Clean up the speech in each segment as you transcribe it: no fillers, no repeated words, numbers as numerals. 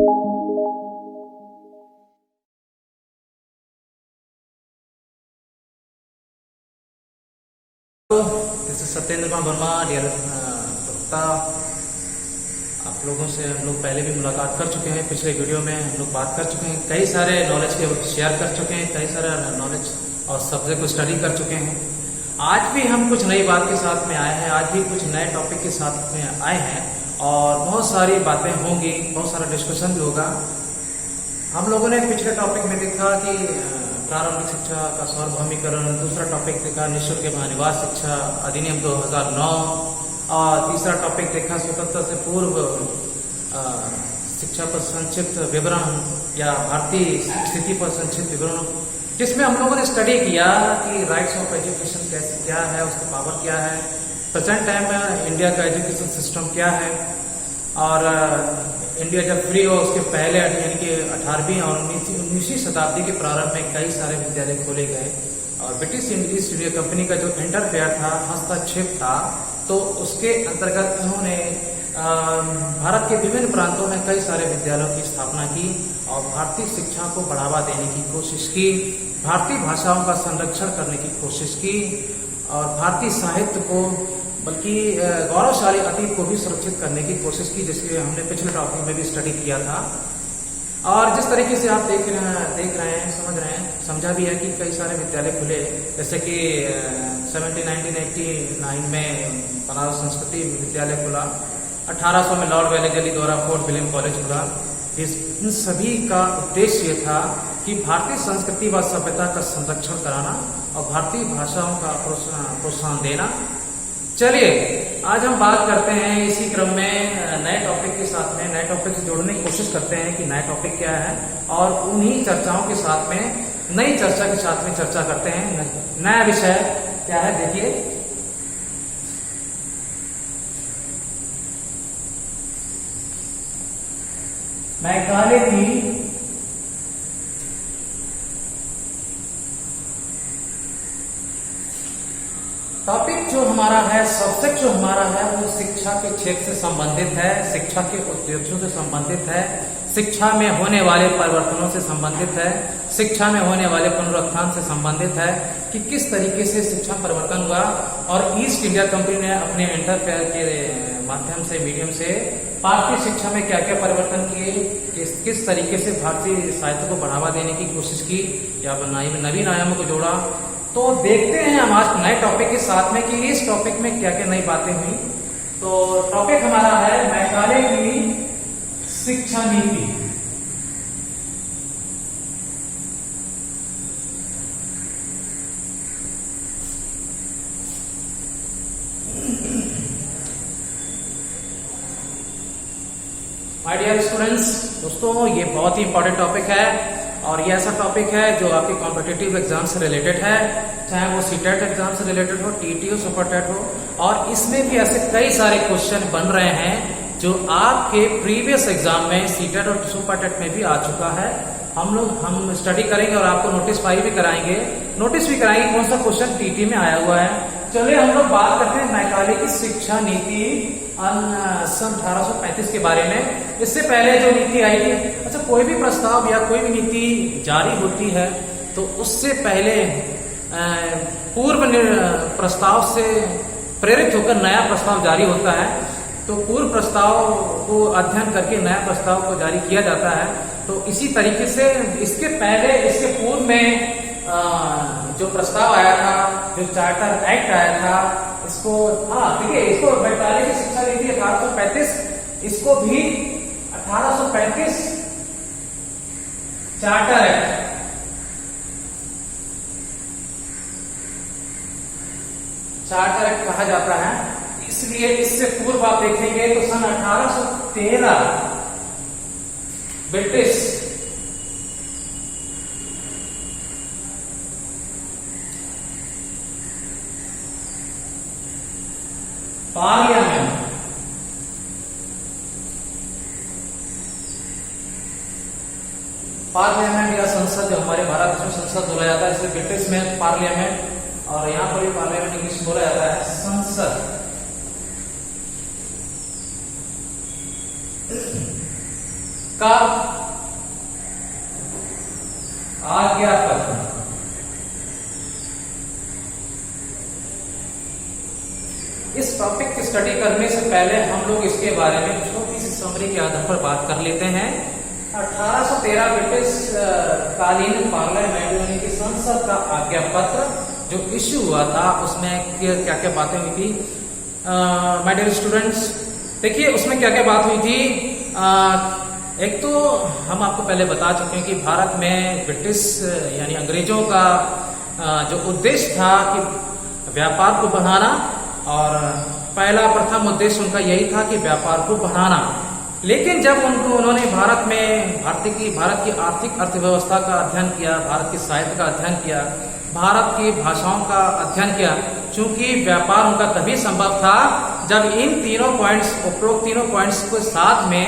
This is Satyendra Kumar Verma dear प्रवक्ता। आप लोगों से हम लोग पहले भी मुलाकात कर चुके हैं। पिछले वीडियो में हम लोग बात कर चुके हैं, कई सारे नॉलेज के शेयर कर चुके हैं, कई सारे नॉलेज और सब्जेक्ट को स्टडी कर चुके हैं। आज भी हम कुछ नई बात के साथ में आए हैं, आज भी कुछ नए टॉपिक के साथ में आए हैं और बहुत सारी बातें होंगी, बहुत सारा डिस्कशन भी होगा। हम लोगों ने पिछले टॉपिक में देखा कि प्रारंभिक शिक्षा का सार्वभौमिकरण, दूसरा टॉपिक देखा निःशुल्क निवास शिक्षा अधिनियम 2009 और तीसरा टॉपिक देखा स्वतंत्रता से पूर्व शिक्षा पर संक्षिप्त विवरण या भारतीय स्थिति पर संक्षिप्त विवरण, जिसमें हम लोगों ने स्टडी किया कि राइट्स ऑफ एजुकेशन कैसे क्या है, उसकी पावर क्या है, प्रेजेंट टाइम में इंडिया का एजुकेशन सिस्टम क्या है और इंडिया जब फ्री हो उसके पहले यानी कि 18वीं और 19वीं शताब्दी के प्रारंभ में कई सारे विद्यालय खोले गए और ब्रिटिश ईस्ट इंडिया कंपनी का जो इंटरफेयर था, हस्तक्षेप था, तो उसके अंतर्गत उन्होंने भारत के विभिन्न प्रांतों में कई सारे विद्यालयों की स्थापना की और भारतीय शिक्षा को बढ़ावा देने की कोशिश की, भारतीय भाषाओं का संरक्षण करने की कोशिश की और भारतीय साहित्य को बल्कि गौरवशाली अतीत को भी सुरक्षित करने की कोशिश की, जिसके हमने पिछले टॉपिक में भी स्टडी किया था। और जिस तरीके से आप देख रहे हैं, समझ रहे हैं, समझा भी है कि कई सारे विद्यालय खुले, जैसे कि 1989 में बनारस संस्कृति विद्यालय खुला, 1800 में लॉर्ड वेलेजली द्वारा फोर्ट विलियम कॉलेज खुला। इन सभी का उद्देश्य ये था कि भारतीय संस्कृति व सभ्यता का संरक्षण कराना और भारतीय भाषाओं का प्रोत्साहन देना। चलिए आज हम बात करते हैं इसी क्रम में नए टॉपिक के साथ में, नए टॉपिक से जोड़ने की कोशिश करते हैं कि नया टॉपिक क्या है और उन्हीं चर्चाओं के साथ में, नई चर्चा के साथ में चर्चा करते हैं। नया विषय क्या है देखिए, मैकाले की टॉपिक जो हमारा है, सब्जेक्ट जो हमारा है वो शिक्षा के क्षेत्र से संबंधित है, शिक्षा के उद्देश्यों से संबंधित है, शिक्षा में होने वाले परिवर्तनों से संबंधित है, शिक्षा में होने वाले पुनरुत्थान से संबंधित है कि किस तरीके से शिक्षा परिवर्तन हुआ और ईस्ट इंडिया कंपनी ने अपने इंटरफेयर के माध्यम से, मीडियम से भारतीय शिक्षा में क्या क्या परिवर्तन किए, किस तरीके से भारतीय साहित्य को बढ़ावा देने की कोशिश की या नवीन आयामों को जोड़ा। तो देखते हैं हम आज नए टॉपिक के साथ में कि इस टॉपिक में क्या क्या नई बातें हुई। तो टॉपिक हमारा है मैकाले की शिक्षा नीति। माय डियर स्टूडेंट्स, दोस्तों ये बहुत ही इंपॉर्टेंट टॉपिक है और ये ऐसा टॉपिक है जो आपके कॉम्पिटिटिव एग्जाम से रिलेटेड है, चाहे वो सीटेट एग्जाम से रिलेटेड हो, टीटी हो, सुपरटेट हो, और इसमें भी ऐसे कई सारे क्वेश्चन बन रहे हैं जो आपके प्रीवियस एग्जाम में सीटेट और सुपरटेट में भी आ चुका है। हम स्टडी करेंगे और आपको नोटिस फाइल भी कराएंगे, नोटिस भी कराएंगे कौन सा क्वेश्चन टीटी में आया हुआ है। चलिए हम लोग बात करते हैं मैकाले की शिक्षा नीति सन 1835 के बारे में। इससे पहले जो नीति आई थी, अच्छा कोई भी प्रस्ताव या कोई भी नीति जारी होती है तो उससे पहले पूर्व प्रस्ताव से प्रेरित होकर नया प्रस्ताव जारी होता है। तो पूर्व प्रस्ताव को अध्ययन करके नया प्रस्ताव को जारी किया जाता है। तो इसी तरीके से इसके पहले, इसके पूर्व में जो प्रस्ताव आया था, जो चार्टर एक्ट आया था, इसको देखिए, इसको मैकाले की शिक्षा नीति 1835, इसको भी 1835 चार्टर एक्ट, चार्टर एक्ट कहा जाता है। इसलिए इससे पूर्व आप देखेंगे तो सन 1813 ब्रिटिश पार्लियामेंट या संसद, जो हमारे भारत में संसद बोला जाता है, इसे ब्रिटिश में पार्लियामेंट और यहां पर भी पार्लियामेंट इंग्लिश बोला जाता है संसद। का आज्ञा पत्र। इस टॉपिक की स्टडी करने से पहले हम लोग इसके बारे में छोटी सी समरी के आधार पर बात कर लेते हैं। 1813 ब्रिटिश कालीन पार्लियामेंट यानी कि संसद का आज्ञा पत्र जो इश्यू हुआ था, उसमें क्या क्या बातें हुई थी माय डियर स्टूडेंट्स। देखिए उसमें क्या क्या बात हुई थी। एक तो हम आपको पहले बता चुके हैं कि भारत में ब्रिटिश यानी अंग्रेजों का जो उद्देश्य था कि व्यापार को बढ़ाना, और पहला प्रथम उद्देश्य उनका यही था कि व्यापार को बढ़ाना। लेकिन जब उन्होंने भारत की आर्थिक अर्थव्यवस्था का अध्ययन किया, भारत की साहित्य का अध्ययन किया, भारत की भाषाओं का अध्ययन किया, चूंकि व्यापार उनका तभी संभव था जब इन तीनों पॉइंट्स, उपरोक्त तीनों पॉइंट्स को साथ में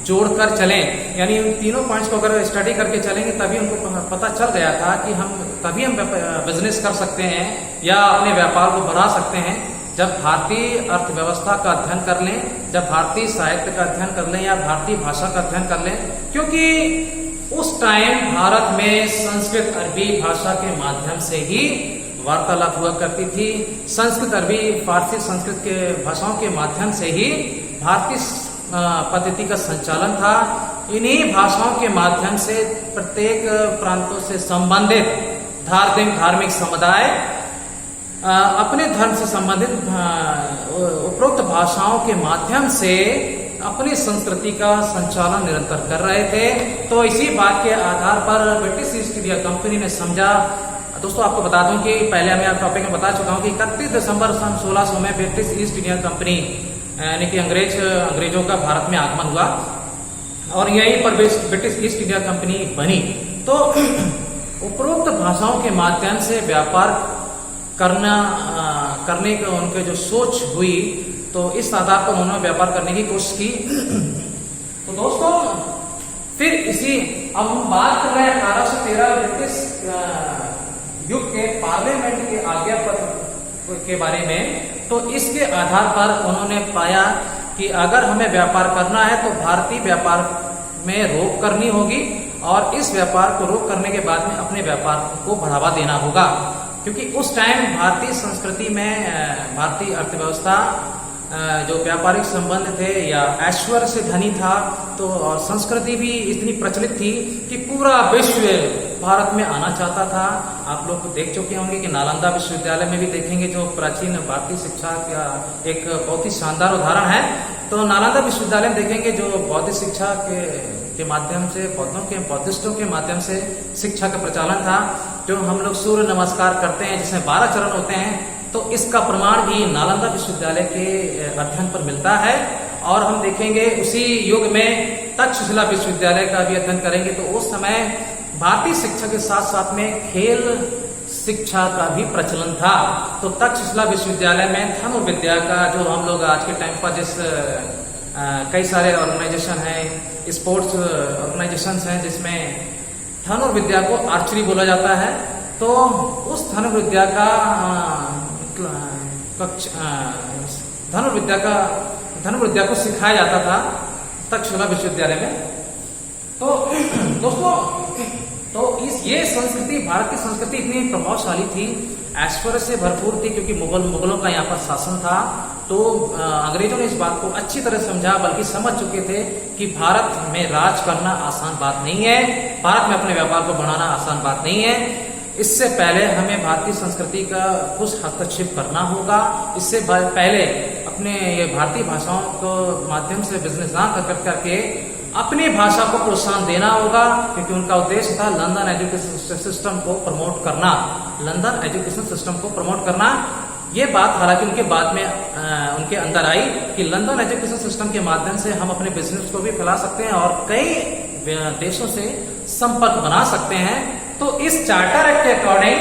जोड़कर चलें, यानी इन तीनों पॉइंट्स को अगर स्टडी करके चलेंगे तभी उनको पता चल गया था कि तभी हम बिजनेस कर सकते हैं या अपने व्यापार को बढ़ा सकते हैं जब भारतीय अर्थव्यवस्था का अध्ययन कर लें, जब भारतीय साहित्य का अध्ययन कर लें या भारतीय भाषा का अध्ययन कर लें। क्योंकि उस टाइम भारत में संस्कृत अरबी भाषा के माध्यम से ही वार्तालाप हुआ करती थी। संस्कृत अरबी फारसी संस्कृत के भाषाओं के माध्यम से ही भारतीय पद्धति का संचालन था। इन्हीं भाषाओं के माध्यम से प्रत्येक प्रांतों से संबंधित धार्मिक समुदाय अपने धर्म से संबंधित उपरोक्त भाषाओं के माध्यम से अपनी संस्कृति का संचालन निरंतर कर रहे थे। तो इसी बात के आधार पर ब्रिटिश ईस्ट इंडिया कंपनी ने समझा। दोस्तों आपको बता दूं कि पहले मैं टॉपिक में बता चुका हूं कि 31 दिसंबर सन 1600 में ब्रिटिश ईस्ट इंडिया कंपनी यानी कि अंग्रेजों का भारत में आगमन हुआ और यहीं पर ब्रिटिश ईस्ट इंडिया कंपनी बनी। तो उपरोक्त भाषाओं के माध्यम से व्यापार करने का उनके जो सोच हुई, तो इस आधार पर उन्होंने व्यापार करने की कोशिश की। तो दोस्तों फिर अब हम बात कर रहे हैं 1813 ब्रिटिश युग के पार्लियामेंट के आज्ञा पत्र के बारे में। तो इसके आधार पर उन्होंने पाया कि अगर हमें व्यापार करना है तो भारतीय व्यापार में रोक करनी होगी और इस व्यापार को रोक करने के बाद में अपने व्यापार को बढ़ावा देना होगा। क्योंकि उस टाइम भारतीय संस्कृति में भारतीय अर्थव्यवस्था जो व्यापारिक संबंध थे या ऐश्वर्य से धनी था, तो और संस्कृति भी इतनी प्रचलित थी कि पूरा विश्व भारत में आना चाहता था। आप लोग देख चुके होंगे कि नालंदा विश्वविद्यालय में भी देखेंगे, जो प्राचीन भारतीय शिक्षा का एक बहुत ही शानदार उदाहरण है। तो नालंदा विश्वविद्यालय में देखेंगे जो बौद्ध शिक्षा के माध्यम से बौद्धिस्टों के माध्यम से शिक्षा का प्रचालन था। जो हम लोग सूर्य नमस्कार करते हैं जिसमें 12 चरण होते हैं, तो इसका प्रमाण भी नालंदा विश्वविद्यालय के अध्ययन पर मिलता है। और हम देखेंगे उसी युग में तक्षशिला विश्वविद्यालय का भी अध्ययन करेंगे, तो उस समय भारतीय शिक्षा के साथ साथ में खेल शिक्षा का भी प्रचलन था। तो तक्षशिला विश्वविद्यालय में धनुर्विद्या का, जो हम लोग आज के टाइम पर जिस कई सारे ऑर्गेनाइजेशन हैं, स्पोर्ट्स ऑर्गेनाइजेशंस हैं, जिसमें धनुर्विद्या को आर्चरी बोला जाता है, तो उस धनुर्विद्या को सिखाया जाता था तक्षशिला विश्वविद्यालय में। तो दोस्तों ये संस्कृति, भारत की संस्कृति इतनी प्रभावशाली थी, ऐश्वर्य से भरपूर थी, क्योंकि मुगलों का यहाँ पर शासन था। तो अंग्रेजों ने इस बात को अच्छी तरह समझा, बल्कि समझ चुके थे कि भारत में राज करना आसान बात नहीं है, भारत में अपने व्यापार को बढ़ाना आसान बात नहीं है। इससे पहले हमें भारतीय संस्कृति का कुछ हस्तक्षेप करना होगा। इससे पहले अपने ये भारतीय भाषाओं को माध्यम से बिजनेस ना करके अपनी भाषा को प्रोत्साहन देना होगा, क्योंकि उनका उद्देश्य था लंदन एजुकेशन सिस्टम को प्रमोट करना, लंदन एजुकेशन सिस्टम को प्रमोट करना। ये बात हालांकि उनके बाद में उनके अंदर आई कि लंदन एजुकेशन सिस्टम के माध्यम से हम अपने बिजनेस को भी फैला सकते हैं और कई देशों से संपर्क बना सकते हैं। तो इस चार्टर एक्ट के अकॉर्डिंग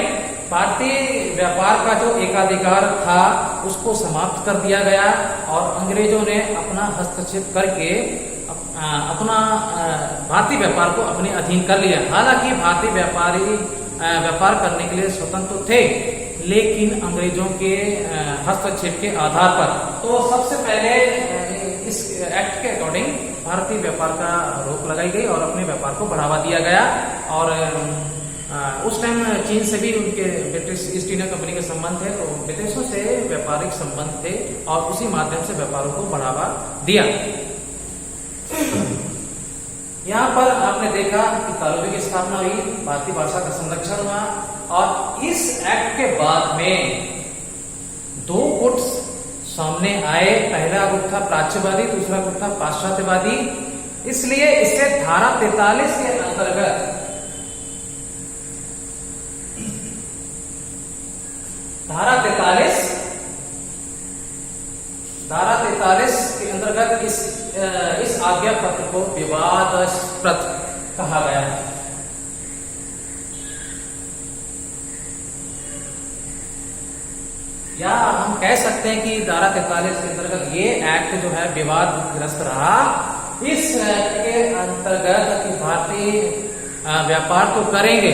भारतीय व्यापार का जो एकाधिकार था उसको समाप्त कर दिया गया और अंग्रेजों ने अपना हस्तक्षेप करके अपना भारतीय व्यापार को अपने अधीन कर लिया। हालांकि भारतीय व्यापार करने के लिए स्वतंत्र थे, लेकिन अंग्रेजों के हस्तक्षेप के आधार पर। तो सबसे पहले इस एक्ट के अकॉर्डिंग भारतीय व्यापार का रोक लगाई गई और अपने व्यापार को बढ़ावा दिया गया। और उस टाइम चीन से भी उनके ब्रिटिश ईस्ट इंडिया कंपनी के संबंध थे, तो विदेशों से व्यापारिक संबंध थे और उसी माध्यम से व्यापारों को बढ़ावा दिया। यहाँ पर आपने देखा कि तालुबे की स्थापना हुई, भारतीय भाषा का संरक्षण हुआ और इस एक्ट के बाद में 2 गुट सामने आए। पहला गुट था प्राच्यवादी, दूसरा गुट था पाश्चात्यवादी। इसलिए इसे धारा 43 के अंतर्गत धारा 43 के अंतर्गत इस आज्ञा पत्र को विवादास्पद कहा गया है। या हम कह सकते हैं कि धारा 43 के अंतर्गत ये एक्ट जो है विवादग्रस्त रहा। इस एक्ट के अंतर्गत कि भारतीय व्यापार तो करेंगे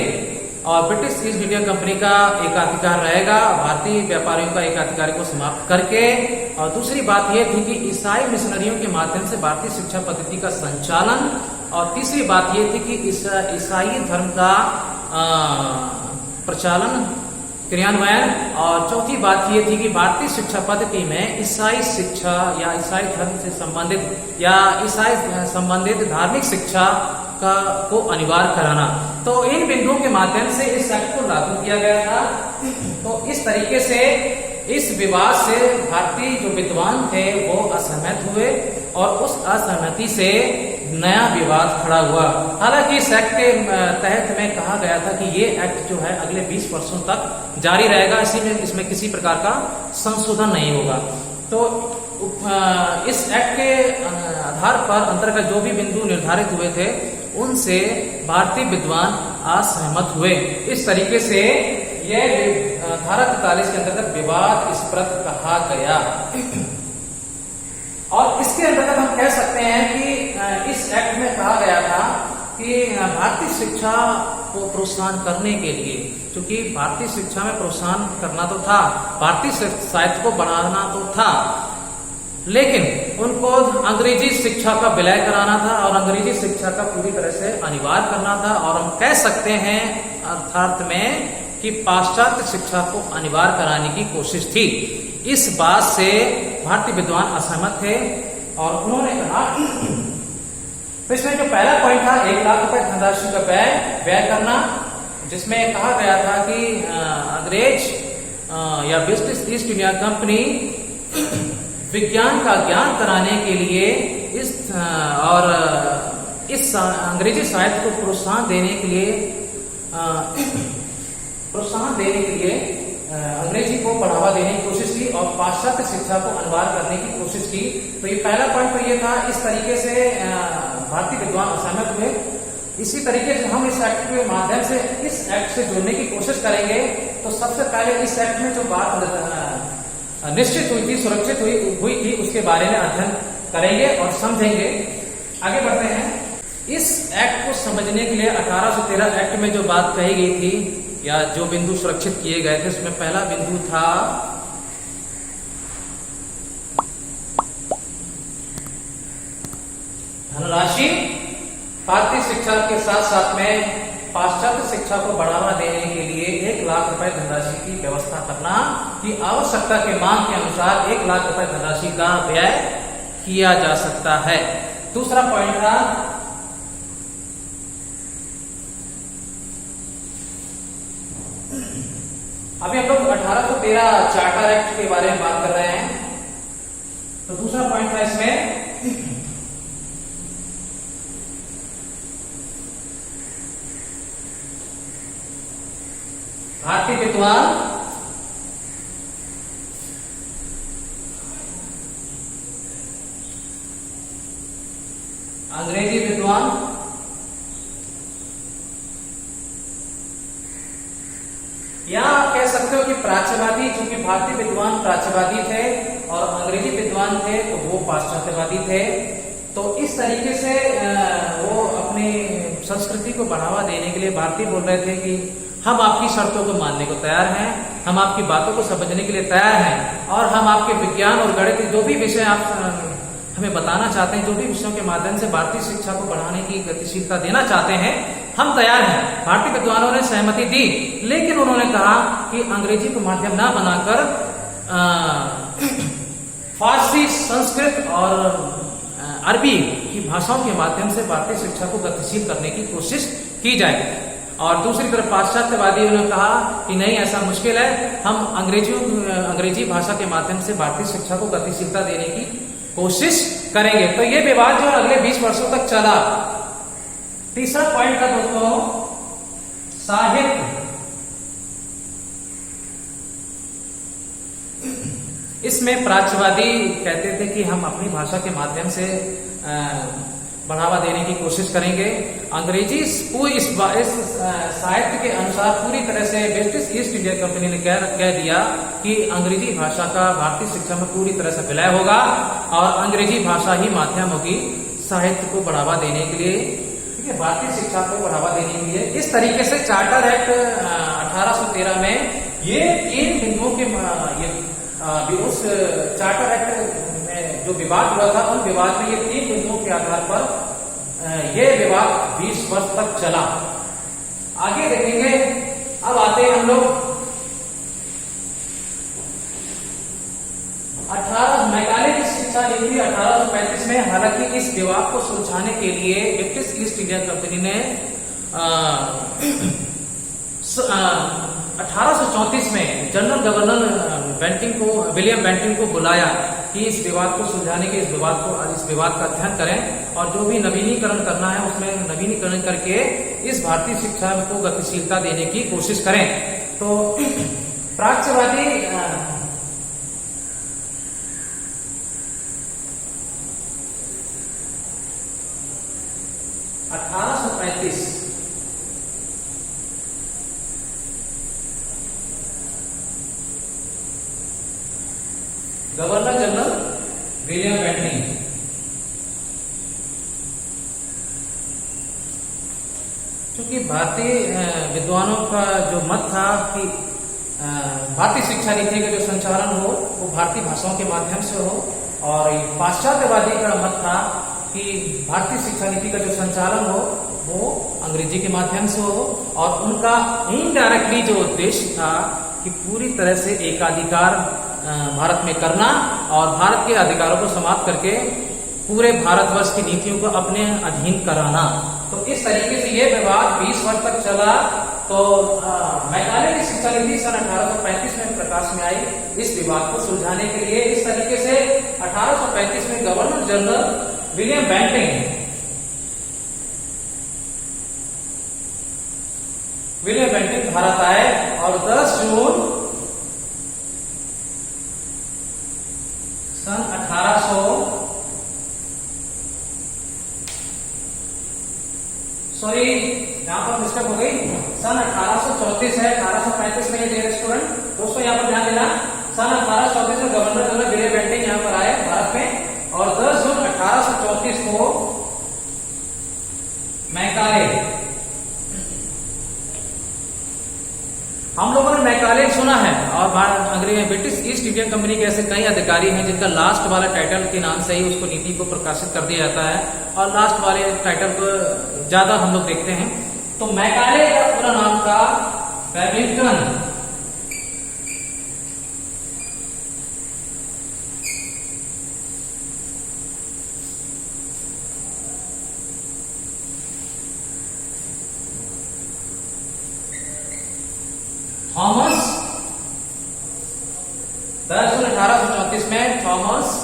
और ब्रिटिश ईस्ट इंडिया कंपनी का एकाधिकार रहेगा, भारतीय व्यापारियों का एकाधिकार को समाप्त करके। और दूसरी बात यह थी कि ईसाई मिशनरियों के माध्यम से भारतीय शिक्षा पद्धति का संचालन, और तीसरी बात यह थी कि ईसाई धर्म का प्रचालन, क्रियान्वयन, और चौथी बात यह थी कि भारतीय शिक्षा पद्धति में ईसाई शिक्षा या ईसाई धर्म से संबंधित या ईसाई संबंधित धार्मिक शिक्षा को अनिवार्य कराना। तो इन बिंदुओं के माध्यम से इस एक्ट को लागू किया गया था। तो इस तरीके से इस विवाद से भारतीय जो विद्वान थे वो असहमत हुए और उस असहमति से नया विवाद खड़ा हुआ। हालांकि इस एक्ट के तहत में कहा गया था कि ये एक्ट जो है अगले 20 वर्षों तक जारी रहेगा, इसमें किसी प्रकार का संशोधन नहीं होगा। तो इस एक्ट के आधार पर अंतर्गत जो भी बिंदु निर्धारित हुए थे उनसे भारतीय विद्वान असहमत हुए। इस तरीके से यह धारा 43 के अंतर्गत विवादास्पद कहा गया। और इसके अंतर्गत हम कह सकते हैं कि इस एक्ट में कहा गया था कि भारतीय शिक्षा को प्रोत्साहन करने के लिए, क्योंकि भारतीय शिक्षा में प्रोत्साहन करना तो था, भारतीय साहित्य को बढ़ाना तो था, लेकिन उनको अंग्रेजी शिक्षा का विलय कराना था और अंग्रेजी शिक्षा का पूरी तरह से अनिवार्य करना था। और हम कह सकते हैं अर्थात में कि पाश्चात्य शिक्षा को अनिवार्य कराने की कोशिश थी। इस बात से भारतीय विद्वान असहमत थे और उन्होंने कहा, तो इसमें जो पहला पॉइंट था 1 लाख रुपए धनराशि का व्यय करना, जिसमें कहा गया था कि अंग्रेज या ब्रिटिश ईस्ट इंडिया कंपनी विज्ञान का ज्ञान कराने के लिए इस अंग्रेजी साहित्य को प्रोत्साहन देने के लिए अंग्रेजी को बढ़ावा देने की कोशिश की और पाश्चात्य शिक्षा को अनिवार्य करने की कोशिश की। तो ये पहला पॉइंट तो ये था। इस तरीके से भारतीय विद्वान असहमत हुए। इसी तरीके से हम इस एक्ट के माध्यम से इस एक्ट से जुड़ने की कोशिश करेंगे। तो सबसे पहले इस एक्ट में जो बात निश्चित हुई थी, सुरक्षित हुई थी, उसके बारे में अध्ययन करेंगे और समझेंगे। आगे बढ़ते हैं। इस एक्ट को समझने के लिए 1813 एक्ट में जो बात कही गई थी या जो बिंदु सुरक्षित किए गए थे, उसमें पहला बिंदु था धनराशि। भारतीय शिक्षा के साथ साथ में पाश्चात्य शिक्षा को बढ़ावा देने के लिए 1 लाख रुपए धनराशि की व्यवस्था करना, कि आवश्यकता के मांग के अनुसार 1 लाख रुपए धनराशि का व्यय किया जा सकता है। दूसरा पॉइंट था अभी हम लोग 1813 चार्टर एक्ट के बारे में बात कर रहे हैं। तो दूसरा पॉइंट था इसमें भारतीय विद्वान अंग्रेजी विद्वान या आप कह सकते हो कि प्राच्यवादी, चूंकि भारतीय विद्वान प्राच्यवादी थे और अंग्रेजी विद्वान थे तो वो पाश्चात्यवादी थे। तो इस तरीके से वो अपनी संस्कृति को बढ़ावा देने के लिए भारतीय बोल रहे थे कि हम आपकी शर्तों को मानने को तैयार हैं, हम आपकी बातों को समझने के लिए तैयार हैं और हम आपके विज्ञान और गणित जो भी विषय आप हमें बताना चाहते हैं, जो भी विषयों के माध्यम से भारतीय शिक्षा को बढ़ाने की गतिशीलता देना चाहते हैं, हम तैयार हैं। भारतीय विद्वानों ने सहमति दी, लेकिन उन्होंने कहा कि अंग्रेजी को माध्यम ना बनाकर फारसी, संस्कृत और अरबी की भाषाओं के माध्यम से भारतीय शिक्षा को गतिशील करने की कोशिश की जाए। और दूसरी तरफ पाश्चात्यवादियों ने कहा कि नहीं, ऐसा मुश्किल है, हम अंग्रेजी भाषा के माध्यम से भारतीय शिक्षा को गतिशीलता देने की कोशिश करेंगे। तो ये विवाद जो अगले 20 वर्षों तक चला। तीसरा पॉइंट था दोस्तों, साहित्य। इसमें प्राच्यवादी कहते थे कि हम अपनी भाषा के माध्यम से बढ़ावा देने की कोशिश करेंगे। अंग्रेजी इस साहित्य के अनुसार पूरी तरह से ब्रिटिश ईस्ट इंडिया कंपनी ने कह दिया कि अंग्रेजी भाषा का भारतीय शिक्षा में पूरी तरह से विलय होगा और अंग्रेजी भाषा ही माध्यम होगी साहित्य को बढ़ावा देने के लिए, ठीक है, भारतीय शिक्षा को बढ़ावा देने के लिए। इस तरीके से चार्टर एक्ट 1813 में ये 3 बिंदुओं के उस चार्टर एक्ट में जो विवाद हुआ था, उन विवाद में ये 3 बिंदुओं के आधार पर ये विवाद 20 वर्ष तक चला। आगे देखेंगे। अब आते हैं हम लोग 18 मैकाले की शिक्षा नीति 1835 में। हालांकि इस विवाद को सुलझाने के लिए ब्रिटिश ईस्ट इंडिया कंपनी ने 1834 में जनरल गवर्नर विलियम बेंटिंग को बुलाया कि इस विवाद को सुलझाने के इस विवाद का अध्ययन करें और जो भी नवीनीकरण करना है उसमें नवीनीकरण करके इस भारतीय शिक्षा को गतिशीलता देने की कोशिश करें। तो प्राच्यवादी गवर्नर जनरल विलियम बेंटिंग, क्योंकि भारतीय विद्वानों का जो मत था कि भारतीय शिक्षा नीति का जो संचालन हो वो भारतीय भाषाओं के माध्यम से हो, और पाश्चात्यवादी का मत था कि भारतीय शिक्षा नीति का जो संचालन हो वो अंग्रेजी के माध्यम से हो, और उनका इनडायरेक्टली जो उद्देश्य था कि पूरी तरह से एकाधिकार भारत में करना और भारत के अधिकारों को समाप्त करके पूरे भारतवर्ष की नीतियों को अपने अधीन कराना। तो इस तरीके से ये विवाद 20 वर्ष तक चला। तो मैकाले की शिक्षा नीति सन 1835 में प्रकाश में आई इस विवाद को सुलझाने के लिए। इस तरीके से 1835 में governor general William Bentinck Bharat आए और 10 जून सन 1800 सॉरी यहां पर मिस्टेक हो गई, सन 1834 है, 1835 में ये स्टूडेंट दोस्तों यहां पर ध्यान देना। सन 1834 में गवर्नर जनरल विलियम बेंटिंग यहां पर आए भारत में, और 10 जून 1834 को मैकाले, हम लोगों ने मैकाले सुना है, और अंग्रेज ब्रिटिश ईस्ट इंडिया कंपनी के ऐसे कई अधिकारी हैं जिनका लास्ट वाला टाइटल के नाम से ही उसको नीति को प्रकाशित कर दिया जाता है, और लास्ट वाले टाइटल को ज्यादा हम लोग देखते हैं। तो मैकाले का पूरा नाम था बैबिंगटन। थॉमस 10 जून 1834 में थॉमस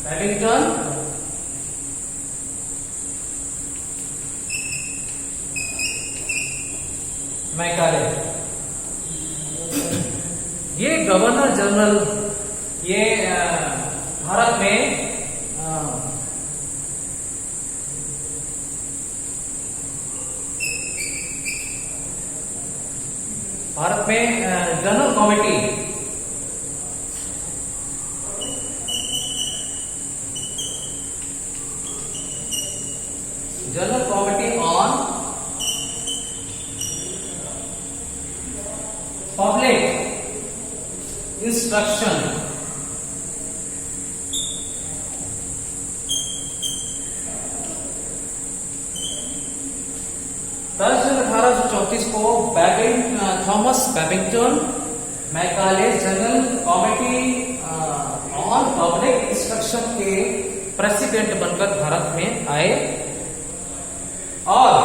बैबिंगटन मैकाले, ये गवर्नर जनरल ये भारत में general committee on public instruction. दस जून 1834 को Thomas Babington Macaulay general committee on public instruction के प्रेसिडेंट बनकर भारत में आए और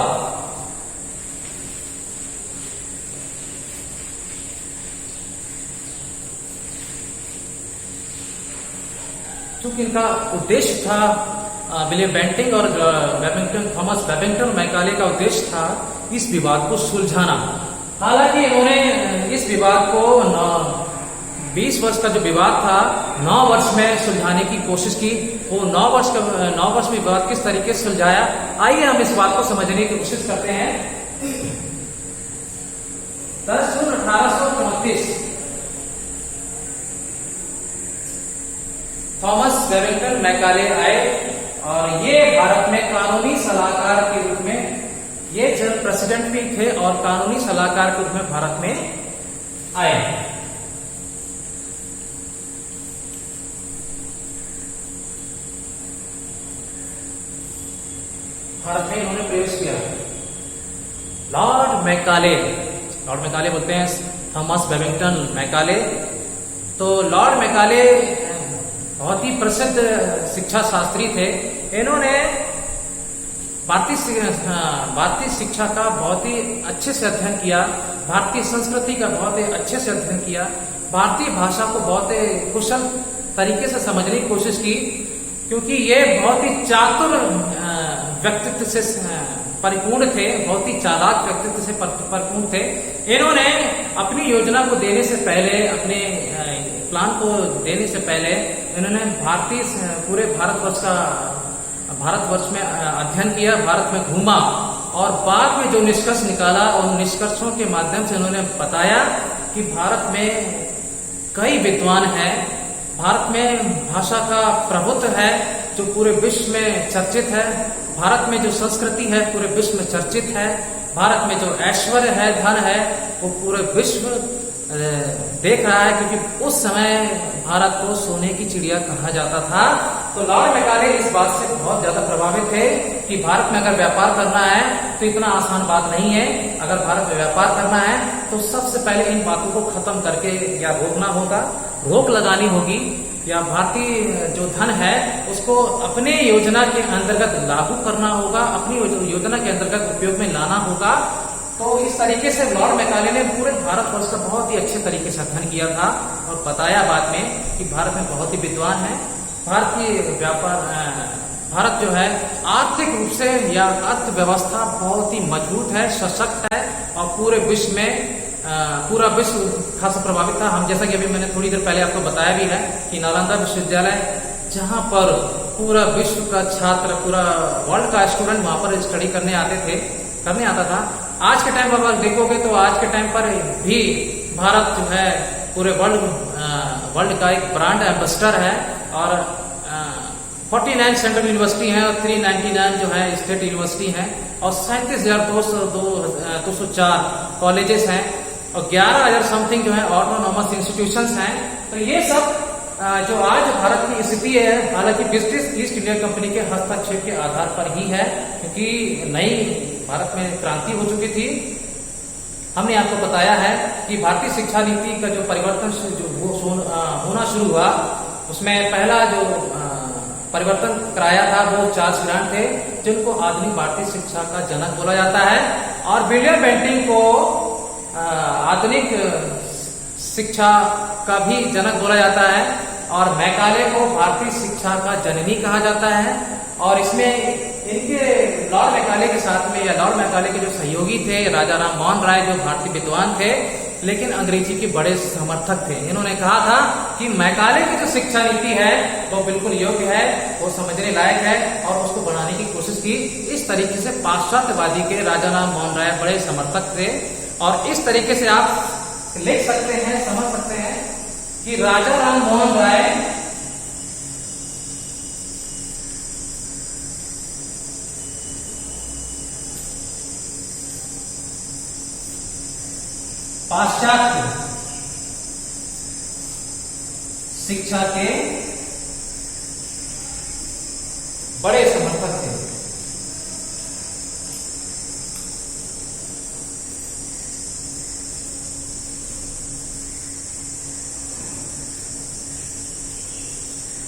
चूंकि इनका उद्देश्य था विलियम बेंटिंग और बेबिंगटन, थॉमस बेबिंगटन मैकाले का उद्देश्य था इस विवाद को सुलझाना। हालांकि इन्होंने इस विवाद को 20 वर्ष का जो विवाद था 9 वर्ष में सुलझाने की कोशिश की। वो 9 वर्ष में विवाद किस तरीके से सुलझाया, आइए हम इस बात को समझने की कोशिश करते हैं। 10 जून 1834 थॉमस बेबिंगटन मैकाले आए और ये भारत में कानूनी सलाहकार के रूप में, ये जब प्रेसिडेंट भी थे और कानूनी सलाहकार के रूप में भारत में आए। भारत में इन्होंने प्रवेश किया। लॉर्ड मैकाले बोलते हैं थॉमस बेबिंगटन मैकाले। तो लॉर्ड मैकाले बहुत ही प्रसिद्ध शिक्षा शास्त्री थे। इन्होंने भारतीय शिक्षा का बहुत ही अच्छे से अध्ययन किया, भारतीय संस्कृति का बहुत ही अच्छे से अध्ययन किया, भारतीय भाषा को बहुत ही कुशल तरीके से समझने की कोशिश की, क्योंकि ये बहुत ही चातुर व्यक्तित्व से परिपूर्ण थे, बहुत ही चालाक व्यक्तित्व से परिपूर्ण थे। इन्होंने अपनी योजना को देने से पहले, अपने प्लान को देने से पहले इन्होंने पूरे भारतवर्ष में अध्ययन किया, भारत में घूमा और बाद में जो निष्कर्ष निकाला उन निष्कर्षों के माध्यम से उन्होंने बताया कि भारत में कई विद्वान हैं, भारत में भाषा का प्रभुत्व है जो पूरे विश्व में चर्चित है, भारत में जो संस्कृति है पूरे विश्व में चर्चित है, भारत में जो ऐश्वर्य है, धन है, वो पूरे विश्व देख रहा है, क्योंकि उस समय भारत को सोने की चिड़िया कहा जाता था। तो लॉर्ड मैकाले इस बात से बहुत ज्यादा प्रभावित थे कि भारत में अगर व्यापार करना है तो इतना आसान बात नहीं है। अगर भारत में व्यापार करना है तो सबसे पहले इन बातों को खत्म करके या रोकना होगा, रोक लगानी होगी, या भारतीय जो धन है उसको अपने योजना के अंतर्गत लागू करना होगा, अपनी योजना के अंतर्गत उपयोग में लाना होगा। तो इस तरीके से लॉर्ड मैकाले ने पूरे भारतवर्ष का बहुत ही अच्छे तरीके से अध्ययन किया था और बताया बाद में कि भारत में बहुत ही विद्वान है, भारत जो है आर्थिक रूप से या अर्थव्यवस्था बहुत ही मजबूत है, सशक्त है और पूरे विश्व में पूरा विश्व खासा प्रभावित था। हम जैसा कि अभी मैंने थोड़ी देर पहले आपको बताया भी है कि नालंदा विश्वविद्यालय, जहां पर पूरा विश्व का छात्र, पूरा वर्ल्ड का स्टूडेंट वहां पर स्टडी करने आता था। आज के टाइम पर अगर देखोगे तो आज के टाइम पर भी भारत जो है पूरे वर्ल्ड का एक ब्रांड एम्बेसडर है और 49 सेंट्रल यूनिवर्सिटी है और 399 जो है स्टेट यूनिवर्सिटी है और 37,204 कॉलेजेस हैं और 11,000 समथिंग जो है ऑटोनॉमस इंस्टीट्यूशंस हैं। तो ये सब जो आज भारत की स्थिति है, हालांकि ब्रिटिश ईस्ट इंडिया कंपनी के हस्तक्षेप के आधार पर ही है, क्योंकि नई भारत में क्रांति हो चुकी थी। हमने आपको बताया है कि भारतीय शिक्षा नीति का जो परिवर्तन होना शुरू हुआ, उसमें पहला जो परिवर्तन कराया था वो चार्ल्स ग्रांट थे, जिनको आधुनिक भारतीय शिक्षा का जनक बोला जाता है, और विलियम बेंटिंग को आधुनिक शिक्षा का भी जनक बोला जाता है और मैकाले को भारतीय शिक्षा का जननी कहा जाता है। और इसमें इनके लॉर्ड मैकाले के साथ में या लॉर्ड मैकाले के जो सहयोगी थे राजा राम मोहन राय, जो भारतीय विद्वान थे लेकिन अंग्रेजी के बड़े समर्थक थे, इन्होंने कहा था कि मैकाले की जो शिक्षा नीति है वो बिल्कुल योग्य है, वो समझने लायक है और उसको बढ़ाने की कोशिश की। इस तरीके से पाश्चात्यवादी के राजा राम मोहन राय बड़े समर्थक थे और इस तरीके से आप लिख सकते हैं, समझ सकते हैं कि राजा राम मोहन राय शिक्षा के बड़े समर्थक थे।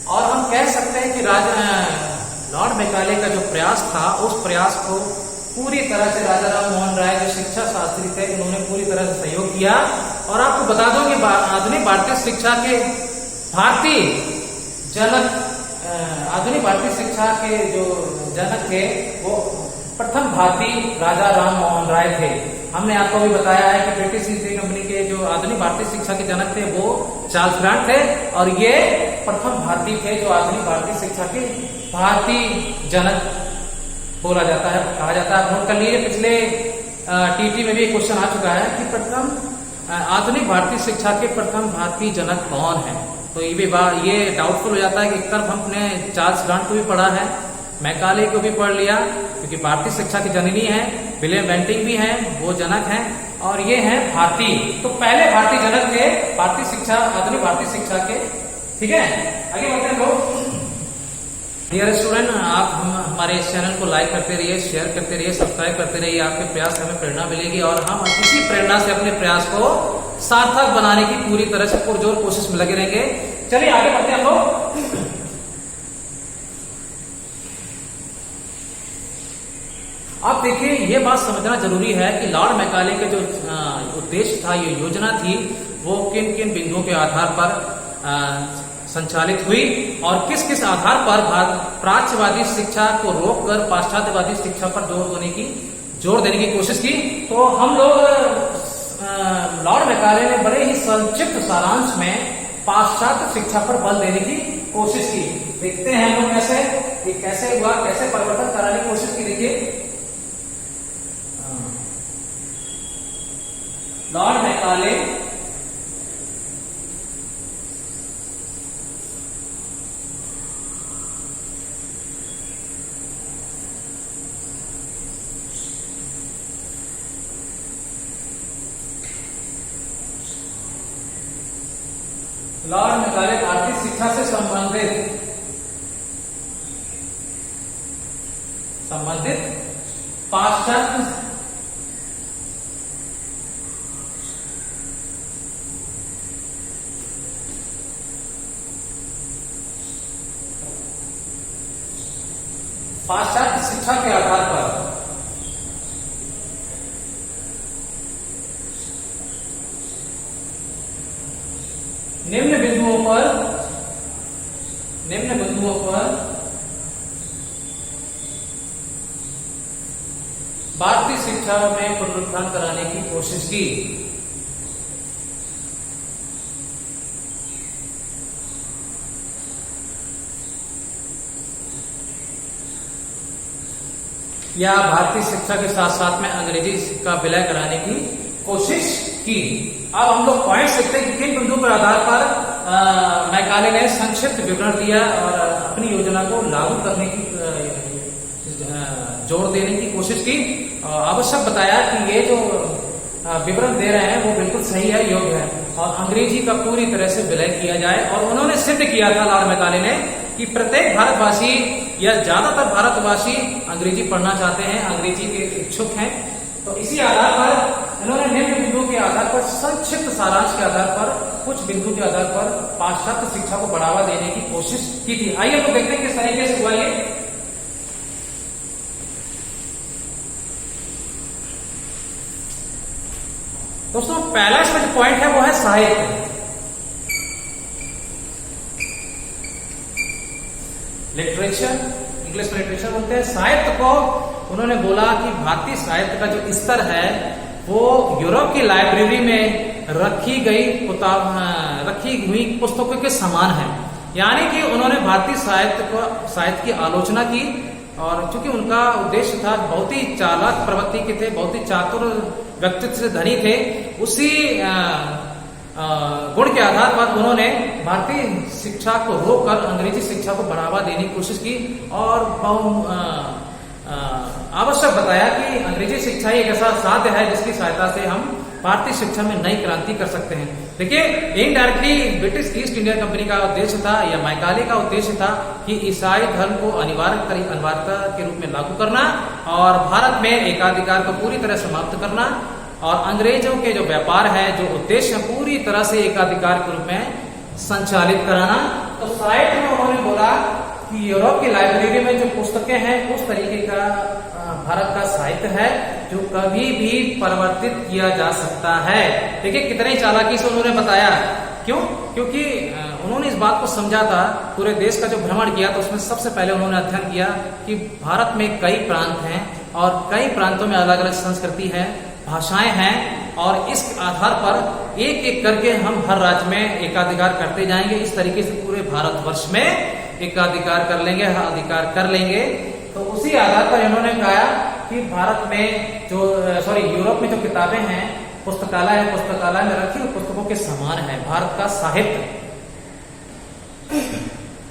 और हम कह सकते हैं कि लॉर्ड मैकाले का जो प्रयास था, उस प्रयास को पूरी तरह से राजा राम मोहन राय जो शिक्षा शास्त्री थे, उन्होंने पूरी तरह से सहयोग किया। और आपको बता दूं कि आधुनिक भारतीय शिक्षा के भारतीय जनक, आधुनिक भारतीय शिक्षा के जो जनक थे वो प्रथम भारतीय राजा राम मोहन राय थे। हमने आपको भी बताया है कि ब्रिटिश ईस्ट इंडिया कंपनी के जो आधुनिक भारतीय शिक्षा के जनक थे वो चार्ल्स ग्रांट थे, और ये प्रथम भारतीय थे जो आधुनिक भारतीय शिक्षा के भारतीय जनक बोला जाता है, कहा जाता है। नोट कर लीजिए, पिछले टीटी में भी एक क्वेश्चन आ चुका है कि प्रथम आधुनिक भारतीय शिक्षा के प्रथम भारतीय जनक कौन है। तो ये डाउटफुल हो जाता है कि एक तरफ हमने चार्ल्स ग्रांट को भी पढ़ा है, मैकाले को भी पढ़ लिया, क्योंकि भारतीय शिक्षा की जननी है, विलियम बेंटिंक भी हैं, वो जनक हैं, और ये हैं भारतीय। तो पहले भारतीय जनक थे भारतीय शिक्षा, आधुनिक भारतीय शिक्षा के। ठीक है, आगे बढ़ते हैं लोग। डियर स्टूडेंट, आप हमारे इस चैनल को लाइक करते रहिए, शेयर करते रहिए, सब्सक्राइब करते रहिए। आपके प्रयास से हमें प्रेरणा मिलेगी और हम इसी प्रेरणा से अपने प्रयास को सार्थक बनाने की पूरी तरह से पुरजोर कोशिश में लगे रहेंगे। चलिए आगे बढ़ते हैं हम लोग। आप देखिए, ये बात समझना जरूरी है कि लॉर्ड मैकाले के जो उद्देश्य था, ये योजना थी, वो किन किन बिंदुओं के आधार पर संचालित हुई और किस किस आधार पर प्राच्यवादी शिक्षा को रोककर पाश्चात्यवादी शिक्षा पर जोर देने की कोशिश की। तो हम लोग लॉर्ड मैकाले ने बड़े ही संक्षिप्त सारांश में पाश्चात्य शिक्षा पर बल देने की कोशिश की। देखते हैं हम लोग कैसे हुआ, कैसे परिवर्तन कराने की कोशिश की। देखिए, लॉर्ड मैकाले भारतीय शिक्षा से संबंधित पाश्चात्य शिक्षा के आधार पर निम्न बिंदुओं पर भारतीय शिक्षा में पुनरुत्थान कराने की कोशिश की। या भारतीय शिक्षा के साथ साथ में अंग्रेजी का विलय कराने की कोशिश की। अब हम लोग पॉइंट देखते हैं कि किन बिंदुओं के आधार पर मैकाले ने संक्षिप्त विवरण दिया और अपनी योजना को लागू करने की जोर देने की कोशिश की। आवश्यक बताया कि ये जो विवरण दे रहे हैं वो बिल्कुल सही है, योग्य है, और अंग्रेजी का पूरी तरह से विलय किया जाए। और उन्होंने सिद्ध किया था लॉर्ड मैकाले ने कि प्रत्येक भारतवासी या ज्यादातर भारतवासी अंग्रेजी पढ़ना चाहते हैं, अंग्रेजी के इच्छुक हैं। तो इसी आधार पर इन्होंने निम्न बिंदुओं के आधार पर, संक्षिप्त सारांश के आधार पर, कुछ बिंदु के आधार पर पाश्चात्य शिक्षा को बढ़ावा देने की कोशिश की थी। आइए हम देखते हैं किस तरीके से हुआ ये। दोस्तों, पहला इसमें जो पॉइंट है वो है साहित्य। लिटरेचर, इंग्लिश में लिटरेचर बोलते हैं। साहित्य को उन्होंने बोला कि भारतीय साहित्य का जो स्तर है वो यूरोप की लाइब्रेरी में रखी हुई पुस्तकों के समान है। यानी कि उन्होंने भारतीय साहित्य की आलोचना की, और चूंकि उनका उद्देश्य था, बहुत ही चालाक प्रवृत्ति के थे, बहुत ही चातुर व्यक्तित्व से धनी थे, उसी गुण के आधार पर उन्होंने भारतीय शिक्षा को रोककर अंग्रेजी शिक्षा को बढ़ावा देने की कोशिश की और आवश्यक बताया कि अंग्रेजी शिक्षा ही एक ऐसा साध्य है जिसकी सहायता से हम भारतीय शिक्षा में नई क्रांति कर सकते हैं। देखिए, indirectly British east India company का उद्देश्य था या मैकाले का उद्देश्य था कि ईसाई धर्म को अनिवार्यता के रूप में लागू करना और भारत में एकाधिकार को पूरी तरह समाप्त करना और अंग्रेजों के जो व्यापार है, जो उद्देश्य पूरी तरह से एकाधिकार के रूप में संचालित कराना। तो साइट में उन्होंने बोला कि यूरोप की लाइब्रेरी में जो पुस्तकें हैं उस तरीके का भारत का साहित्य है जो कभी भी परिवर्तित किया जा सकता है। देखिए कितने चालाकी से उन्होंने बताया। क्यों? क्योंकि उन्होंने इस बात को समझा था, पूरे देश का जो भ्रमण किया तो उसमें सबसे पहले उन्होंने अध्ययन किया कि भारत में कई प्रांत हैं और कई प्रांतों में अलग अलग संस्कृति है, भाषाएं हैं और इस आधार पर एक एक करके हम हर राज्य में एकाधिकार करते जाएंगे। इस तरीके से पूरे भारतवर्ष में एकाधिकार कर लेंगे, हर अधिकार कर लेंगे। तो उसी आधार पर इन्होंने कहा कि भारत में यूरोप में जो किताबें हैं, पुस्तकालय है, पुस्तकालय में रखी हुई पुस्तकों के समान है भारत का साहित्य,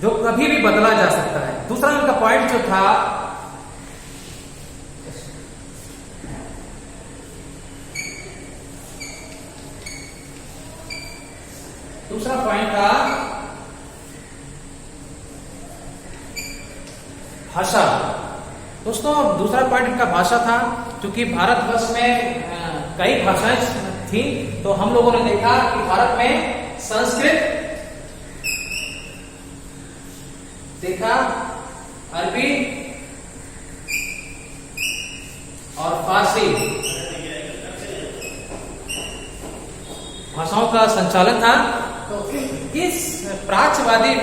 जो कभी भी बदला जा सकता है। दूसरा उनका पॉइंट जो था, दूसरा पॉइंट था भाषा। दोस्तों, दूसरा पॉइंट इनका भाषा था। क्योंकि भारतवर्ष में कई भाषाएं थी, तो हम लोगों ने देखा कि भारत में संस्कृत देखा, अरबी और फारसी भाषाओं का संचालन था। तो इस प्राच्यवादी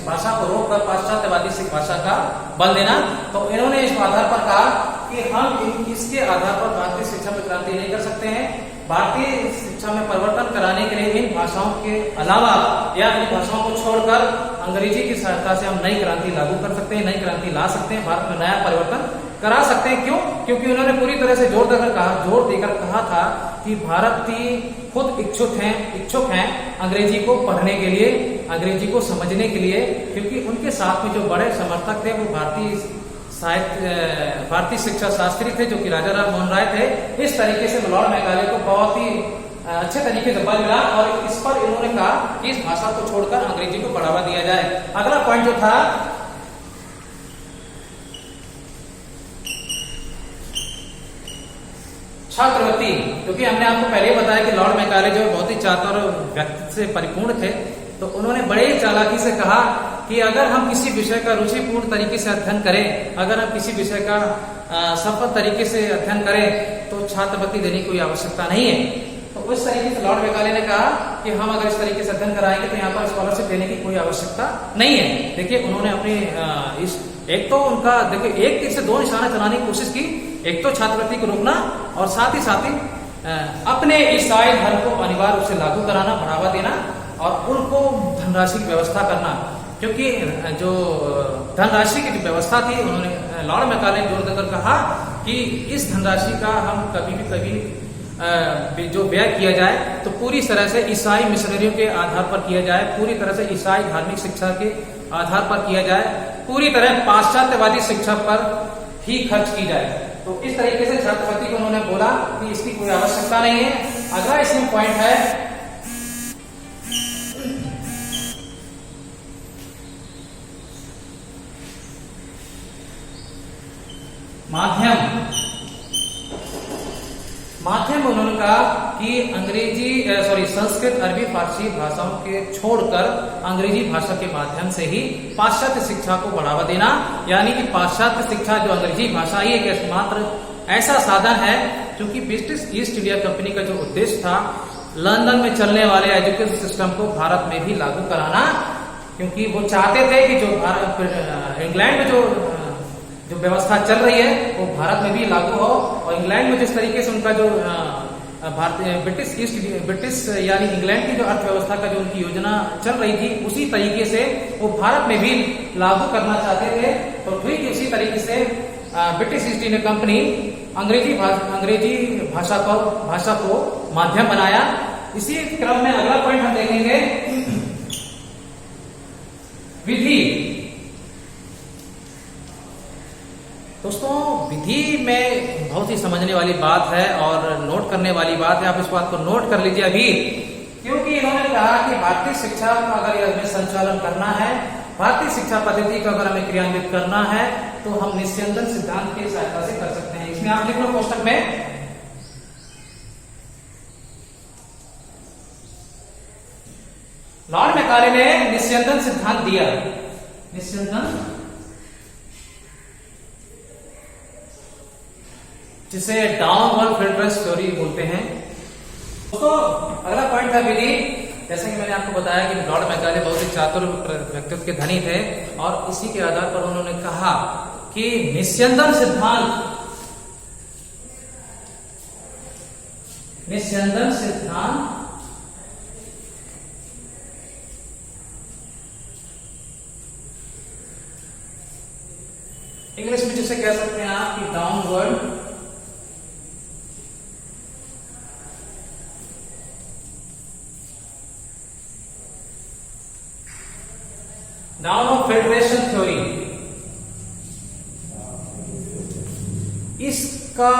भाषा को रोककर पाश्चात्यवादी सिख भाषा का बल देना, तो इन्होंने इस आधार पर कहा कि हम इसके आधार पर भारतीय शिक्षा में क्रांति नहीं कर सकते हैं। भारतीय शिक्षा में परिवर्तन कराने के लिए इन भाषाओं के अलावा या इन भाषाओं को छोड़कर अंग्रेजी की सहायता से हम नई क्रांति लागू कर सकते हैं, नई क्रांति ला सकते हैं, भारत में नया परिवर्तन करा सकते हैं। क्यों? क्योंकि उन्होंने पूरी तरह से जोर देकर कहा था कि भारतीय खुद इच्छुक हैं अंग्रेजी को पढ़ने के लिए, अंग्रेजी को समझने के लिए। क्योंकि उनके साथ में जो बड़े समर्थक थे वो भारतीय शिक्षा शास्त्री थे, जो कि राजा राम मोहन राय थे। इस तरीके से लॉर्ड मैकाले को बहुत ही अच्छे तरीके से बल मिला और इस पर इन्होंने कहा कि इस भाषा को छोड़कर अंग्रेजी को बढ़ावा दिया जाए। अगला पॉइंट जो था, छात्रवृत्ति। क्योंकि हमने आपको पहले ही बताया कि लॉर्ड मैकाले जो बहुत ही चातुर व्यक्ति से परिपूर्ण थे, तो उन्होंने बड़े ही चालाकी से कहा कि अगर हम किसी विषय का रुचिपूर्ण तरीके से अध्ययन करें, अगर हम किसी विषय का सफल तरीके से अध्ययन करें, तो छात्रवृत्ति देने की कोई आवश्यकता नहीं है। तो उस तरीके से लॉर्ड मैकाले ने कहा कि हम अगर इस तरीके से अध्ययन कराएंगे तो यहाँ पर स्कॉलरशिप देने की कोई आवश्यकता नहीं है। देखिए, उन्होंने अपनी एक तीर से दो निशाना चलाने की कोशिश की। एक तो छात्रवृत्ति को रोकना और साथ ही अपने ईसाई धर्म को अनिवार्य रूप से लागू कराना, बढ़ावा देना और उनको धनराशि की व्यवस्था करना। क्योंकि जो धनराशि की जो व्यवस्था थी, उन्होंने लॉर्ड मैकाले ने जोर देकर कहा कि इस धनराशि का हम कभी जो व्यय किया जाए तो पूरी तरह से ईसाई मिशनरियों के आधार पर किया जाए, पूरी तरह से ईसाई धार्मिक शिक्षा के आधार पर किया जाए, पूरी तरह पाश्चात्यवादी शिक्षा पर ही खर्च की जाए। तो इस तरीके से छात्रवृत्ति को उन्होंने बोला कि इसकी कोई आवश्यकता नहीं है। अगला इसमें पॉइंट है माध्यम। उन्होंने कहा कि संस्कृत, अरबी, फारसी भाषाओं के छोड़कर अंग्रेजी भाषा के माध्यम से ही पाश्चात्य शिक्षा को बढ़ावा देना। यानी कि पाश्चात्य शिक्षा जो अंग्रेजी भाषा ही एक एकमात्र ऐसा साधन है, क्योंकि ब्रिटिश ईस्ट इंडिया कंपनी का जो उद्देश्य था लंदन में चलने वाले एजुकेशन सिस्टम को भारत में भी लागू कराना। क्योंकि वो चाहते थे कि जो इंग्लैंड में जो व्यवस्था चल रही है वो भारत में भी लागू हो, और इंग्लैंड में जिस तरीके से उनका जो ब्रिटिश यानी इंग्लैंड की जो अर्थव्यवस्था का जो उनकी योजना चल रही थी, उसी तरीके से वो भारत में भी लागू करना चाहते थे। तो ठीक इसी तरीके से ब्रिटिश ईस्ट इंडिया कंपनी अंग्रेजी भाषा को माध्यम बनाया। इसी क्रम में अगला पॉइंट हम देखेंगे, विधि। दोस्तों विधि में बहुत ही समझने वाली बात है और नोट करने वाली बात है। आप इस बात को नोट कर लीजिए अभी, क्योंकि इन्होंने कहा कि भारतीय शिक्षा का अगर हमें संचालन करना है, भारतीय शिक्षा पद्धति को अगर हमें क्रियान्वित करना है, तो हम निस्यंदन सिद्धांत की सहायता से कर सकते हैं। इसमें आप लिख लो कोष्टक में, लॉर्ड मैकाले ने निस्यंदन सिद्धांत दिया। निस्यंदन, जिसे डाउनवर्ड फिल्टर्स थ्योरी बोलते हैं। तो अगला पॉइंट था विधि। जैसे कि मैंने आपको बताया कि लॉर्ड मैकाले बहुत ही चातुर व्यक्तित्व के धनी थे और इसी के आधार पर उन्होंने कहा कि निस्यंदन सिद्धांत, निस्यंदन सिद्धांत इंग्लिश में जिसे कह सकते हैं आप कि डाउनवर्ड फिल्ट्रेशन थ्योरी, इसका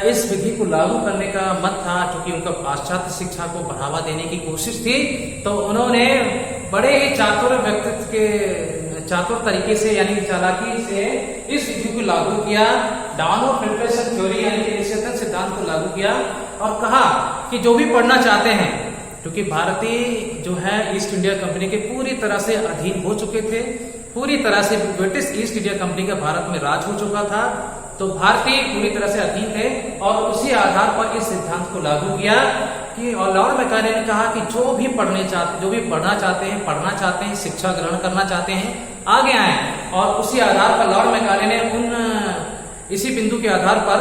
इस विधि को लागू करने का मत था। क्योंकि उनका पाश्चात्य शिक्षा को बढ़ावा देने की कोशिश थी, तो उन्होंने बड़े ही चातुर व्यक्तित्व के चातुर तरीके से यानी चालाकी से इस विधि को लागू किया। डाउनवर्ड फिल्ट्रेशन थ्योरी यानी कि निस्यंदन सिद्धांत को लागू किया और कहा कि जो भी पढ़ना चाहते हैं, क्योंकि भारतीय जो है ईस्ट इंडिया कंपनी के पूरी तरह से अधीन हो चुके थे, पूरी तरह से ब्रिटिश ईस्ट इंडिया कंपनी का भारत में राज हो चुका था, तो भारतीय पूरी तरह से अधीन थे और उसी आधार पर इस सिद्धांत को लागू किया कि और लॉर्ड मैकाले ने कहा कि जो भी पढ़ना चाहते हैं, शिक्षा ग्रहण करना चाहते हैं, आगे आए। और उसी आधार पर लॉर्ड मैकाले ने इसी बिंदु के आधार पर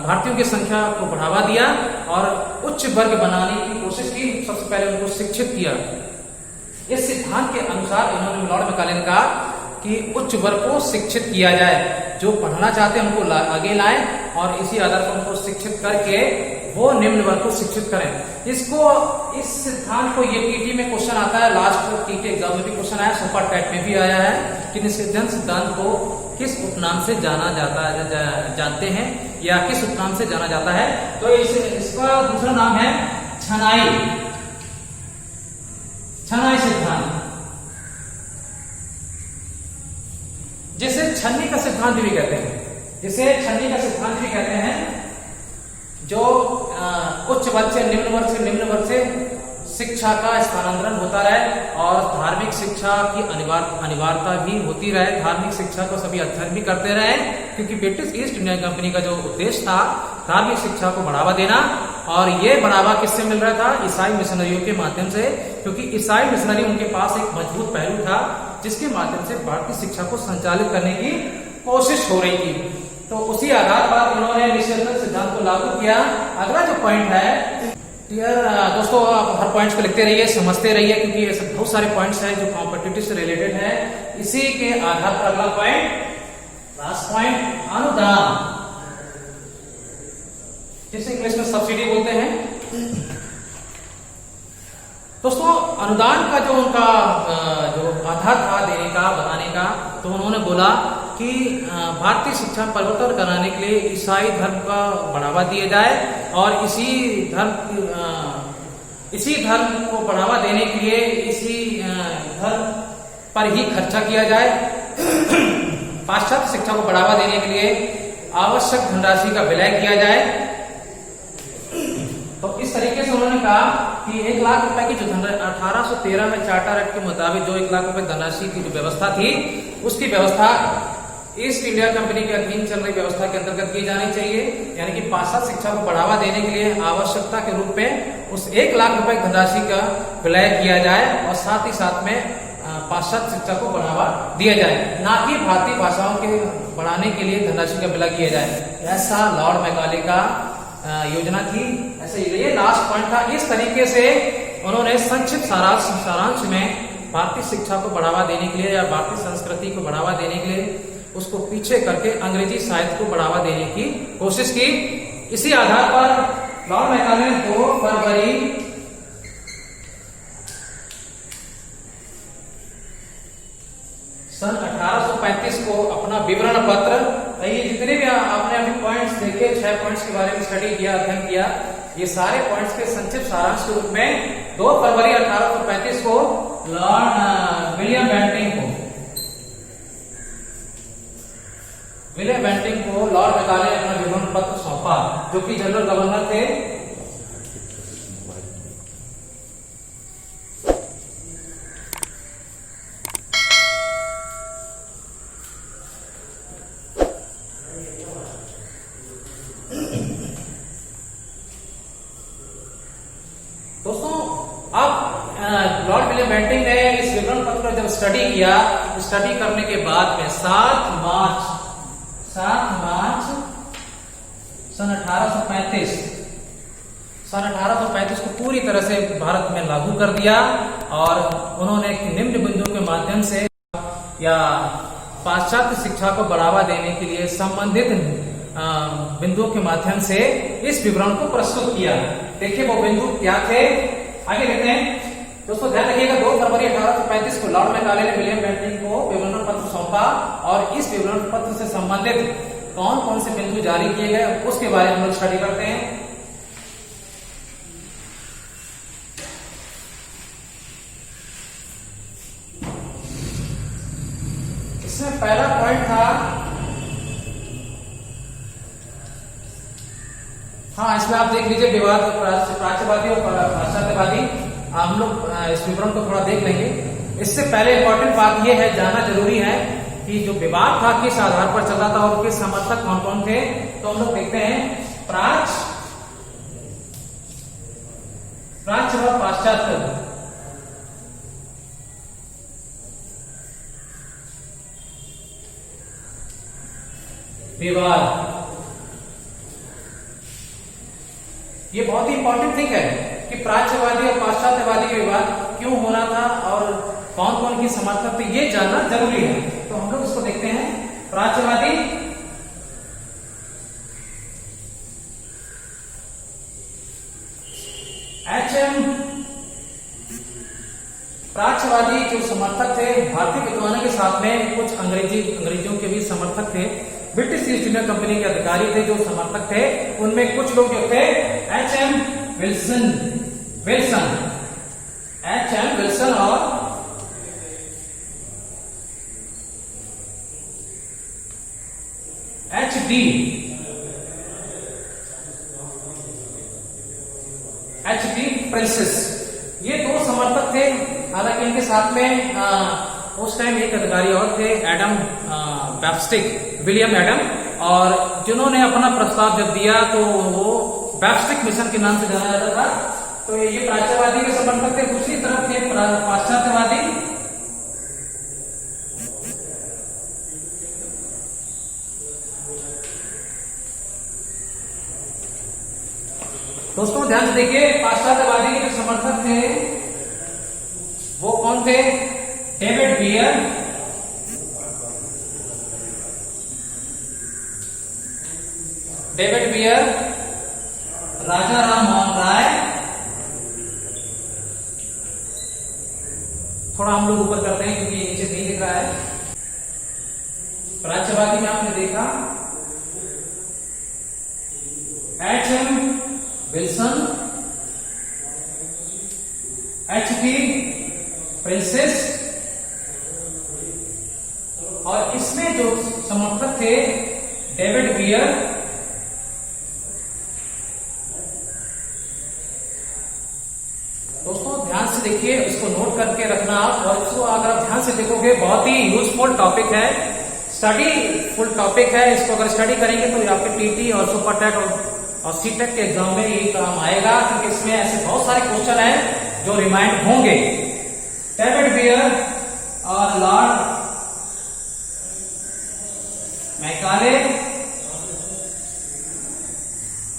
भारतीयों की संख्या को बढ़ावा दिया और उच्च वर्ग बनाने की कोशिश की। सबसे पहले उनको शिक्षित किया। इस सिद्धांत के अनुसार इन्होंने लॉर्ड मैकाले ने कहा कि उच्च वर्ग को शिक्षित किया जाए, जो पढ़ना चाहते हैं उनको आगे लाएं और इसी आधार पर उनको शिक्षित करके वो निम्न वर्ग को शिक्षित करें। इस सिद्धांत को ये टीटी में क्वेश्चन आता है, लास्ट टीटी एग्जाम में भी क्वेश्चन आया, सुपर टेट में भी आया है कि निस्यंदन सिद्धांत को किस उपनाम से जाना जाता है, जानते हैं या किस उपनाम से जाना जाता है? तो इसका दूसरा नाम है छनाई सिद्धांत, जिसे छन्नी का सिद्धांत भी कहते हैं, जो उच्च वर्ग से निम्न वर्ग से शिक्षा का स्थानांतरण होता रहे और धार्मिक शिक्षा की अनिवार्यता भी होती रहे। धार्मिक शिक्षा को सभी अध्ययन भी करते रहे, क्योंकि ब्रिटिश ईस्ट इंडिया कंपनी का जो उद्देश्य था धार्मिक शिक्षा को बढ़ावा देना, और ये बढ़ावा किससे मिल रहा था? ईसाई मिशनरियों के माध्यम से, क्योंकि ईसाई मिशनरी उनके पास एक मजबूत पहलू था जिसके माध्यम से भारतीय शिक्षा को संचालित करने की कोशिश हो रही थी। तो उसी आधार पर उन्होंने निस्यंदन सिद्धांत को लागू किया। अगला जो पॉइंट है, दोस्तों आप हर पॉइंट्स को लिखते रहिए, समझते रहिए, क्योंकि ऐसे बहुत सारे पॉइंट्स हैं जो कॉम्पिटिटिव से रिलेटेड है। इसी के आधार पर अगला पॉइंट, लास्ट पॉइंट, अनुदान, जिसे इंग्लिश में सब्सिडी बोलते हैं। दोस्तों अनुदान का जो उनका जो आधार था देने का, बताने का, तो उन्होंने बोला कि भारतीय शिक्षा परिवर्तन कराने के लिए ईसाई धर्म का बढ़ावा दिया जाए और इसी धर्म को बढ़ावा देने के लिए इसी धर्म पर ही खर्चा किया जाए। पाश्चात्य शिक्षा को बढ़ावा देने के लिए आवश्यक धनराशि का विलय किया जाए। तो इस तरीके से उन्होंने कहा कि 1 लाख रुपए की जो 1813 में चार्टर एक्ट के मुताबिक जो 1 लाख रुपए धनराशि की जो व्यवस्था थी, उसकी व्यवस्था ईस्ट इंडिया कंपनी के अधीन चल रही व्यवस्था के अंतर्गत की जानी चाहिए। यानी कि पाश्चात्य शिक्षा को बढ़ावा देने के लिए आवश्यकता के रूप में उस 1 लाख रुपए धनराशि का विलय किया जाए और साथ ही साथ में पाश्चात्य शिक्षा को बढ़ावा दिया जाए, ना कि भारतीय भाषाओं के बढ़ाने के लिए धनराशि का विलय किया जाए। ऐसा लॉर्ड मैकाले का योजना थी। ऐसे ये लास्ट पॉइंट था। इस तरीके से उन्होंने संक्षिप्त सारांश में भारतीय शिक्षा को बढ़ावा देने के लिए या भारतीय संस्कृति को बढ़ावा देने के लिए उसको पीछे करके अंग्रेजी साहित्य को बढ़ावा देने की कोशिश की। इसी आधार पर लॉर्ड मैकाले ने 2 फरवरी सन 1885 1835 को अपना विवरण पत्र, ये जितने भी आपने अभी पॉइंट्स देखे, 6 पॉइंट्स के बारे में स्टडी किया, अध्ययन किया, ये सारे पॉइंट्स के संक्षिप्त सारांश के रूप में 2 फरवरी 1835 को लॉर्ड विलियम बेंटिंग को लॉर्ड मैकाले ने अपना विवरण पत्र सौंपा, जो कि जनरल गवर्नर थे। दोस्तों, अब लॉर्ड विलियम बेंटिंग ने इस विवरण पत्र को जब स्टडी किया, स्टडी करने के बाद में 7 मार्च सन 1835 को पूरी तरह से भारत में लागू कर दिया, और उन्होंने निम्न बिंदु के माध्यम से या पाश्चात्य शिक्षा को बढ़ावा देने के लिए संबंधित बिंदुओं के माध्यम से इस विवरण को प्रस्तुत किया। देखिए वो बिंदु क्या थे, आगे देखते हैं। दोस्तों ध्यान रखिएगा, 2 फरवरी 1835 को लॉर्ड मैकाले ने विलियम बेंटिंग को विवरण पत्र सौंपा, और इस विवरण पत्र से संबंधित कौन कौन से बिंदु जारी किए गए उसके बारे में हम लोग स्टडी करते हैं। इसमें पहला पॉइंट था, हाँ इसमें आप देख लीजिए, विवाद प्राच्यवादी और पाश्चात्यवादी, हम लोग इस विवरण को थोड़ा देख लेंगे। इससे पहले इंपॉर्टेंट बात यह है, जानना जरूरी है कि जो विवाद था किस आधार पर चल रहा था और किस समर्थक कौन कौन थे। तो हम लोग देखते हैं प्राच्य व पाश्चात्य। विवाद, ये बहुत ही इंपॉर्टेंट थिंग है कि प्राच्यवादी और पाश्चात्यवादी का विवाद क्यों होना था और कौन कौन की समर्थक थे, ये जानना जरूरी है। तो हम लोग इसको देखते हैं। प्राच्यवादी, प्राच्यवादी जो समर्थक थे, भारतीय विद्वानों के साथ में कुछ अंग्रेजियों के भी समर्थक थे। ब्रिटिश ईस्ट इंडिया कंपनी के अधिकारी थे जो समर्थक थे, उनमें कुछ लोग जो थे एच.एम. विल्सन और एच.डी. प्रिंसेस, ये 2 समर्थक थे। हालांकि इनके साथ में उस टाइम एक अधिकारी और थे, विलियम एडम, और जिन्होंने अपना प्रस्ताव जब दिया तो वो बैप्स्टिक मिशन के नाम से जाना जाता था। तो ये प्राच्यवादी के समर्थक थे। दूसरी तरफ थे पाश्चात्यवादी। दोस्तों ध्यान से देखिए, पाश्चात्यवादी के जो समर्थक थे वो कौन थे? डेविड बियर, राजा राम मोहन राय। थोड़ा हम लोग ऊपर करते हैं क्योंकि नीचे नहीं दिख रहा है। प्राच्यवादी में आपने देखा एच.एम. Wilson, HD. प्रिंसेस, और इसमें जो समर्थक थे डेविड बियर। दोस्तों ध्यान से देखिए, इसको नोट करके रखना आप, और इसको अगर आप ध्यान से देखोगे बहुत ही यूजफुल टॉपिक है, स्टडी फुल टॉपिक है। इसको अगर स्टडी करेंगे तो आपके टीटी और सुपर टेट और सीटेट के एग्जाम में ये काम आएगा, क्योंकि इसमें ऐसे बहुत सारे क्वेश्चन हैं जो रिमाइंड होंगे। डेविड बियर और लॉर्ड मैकाले,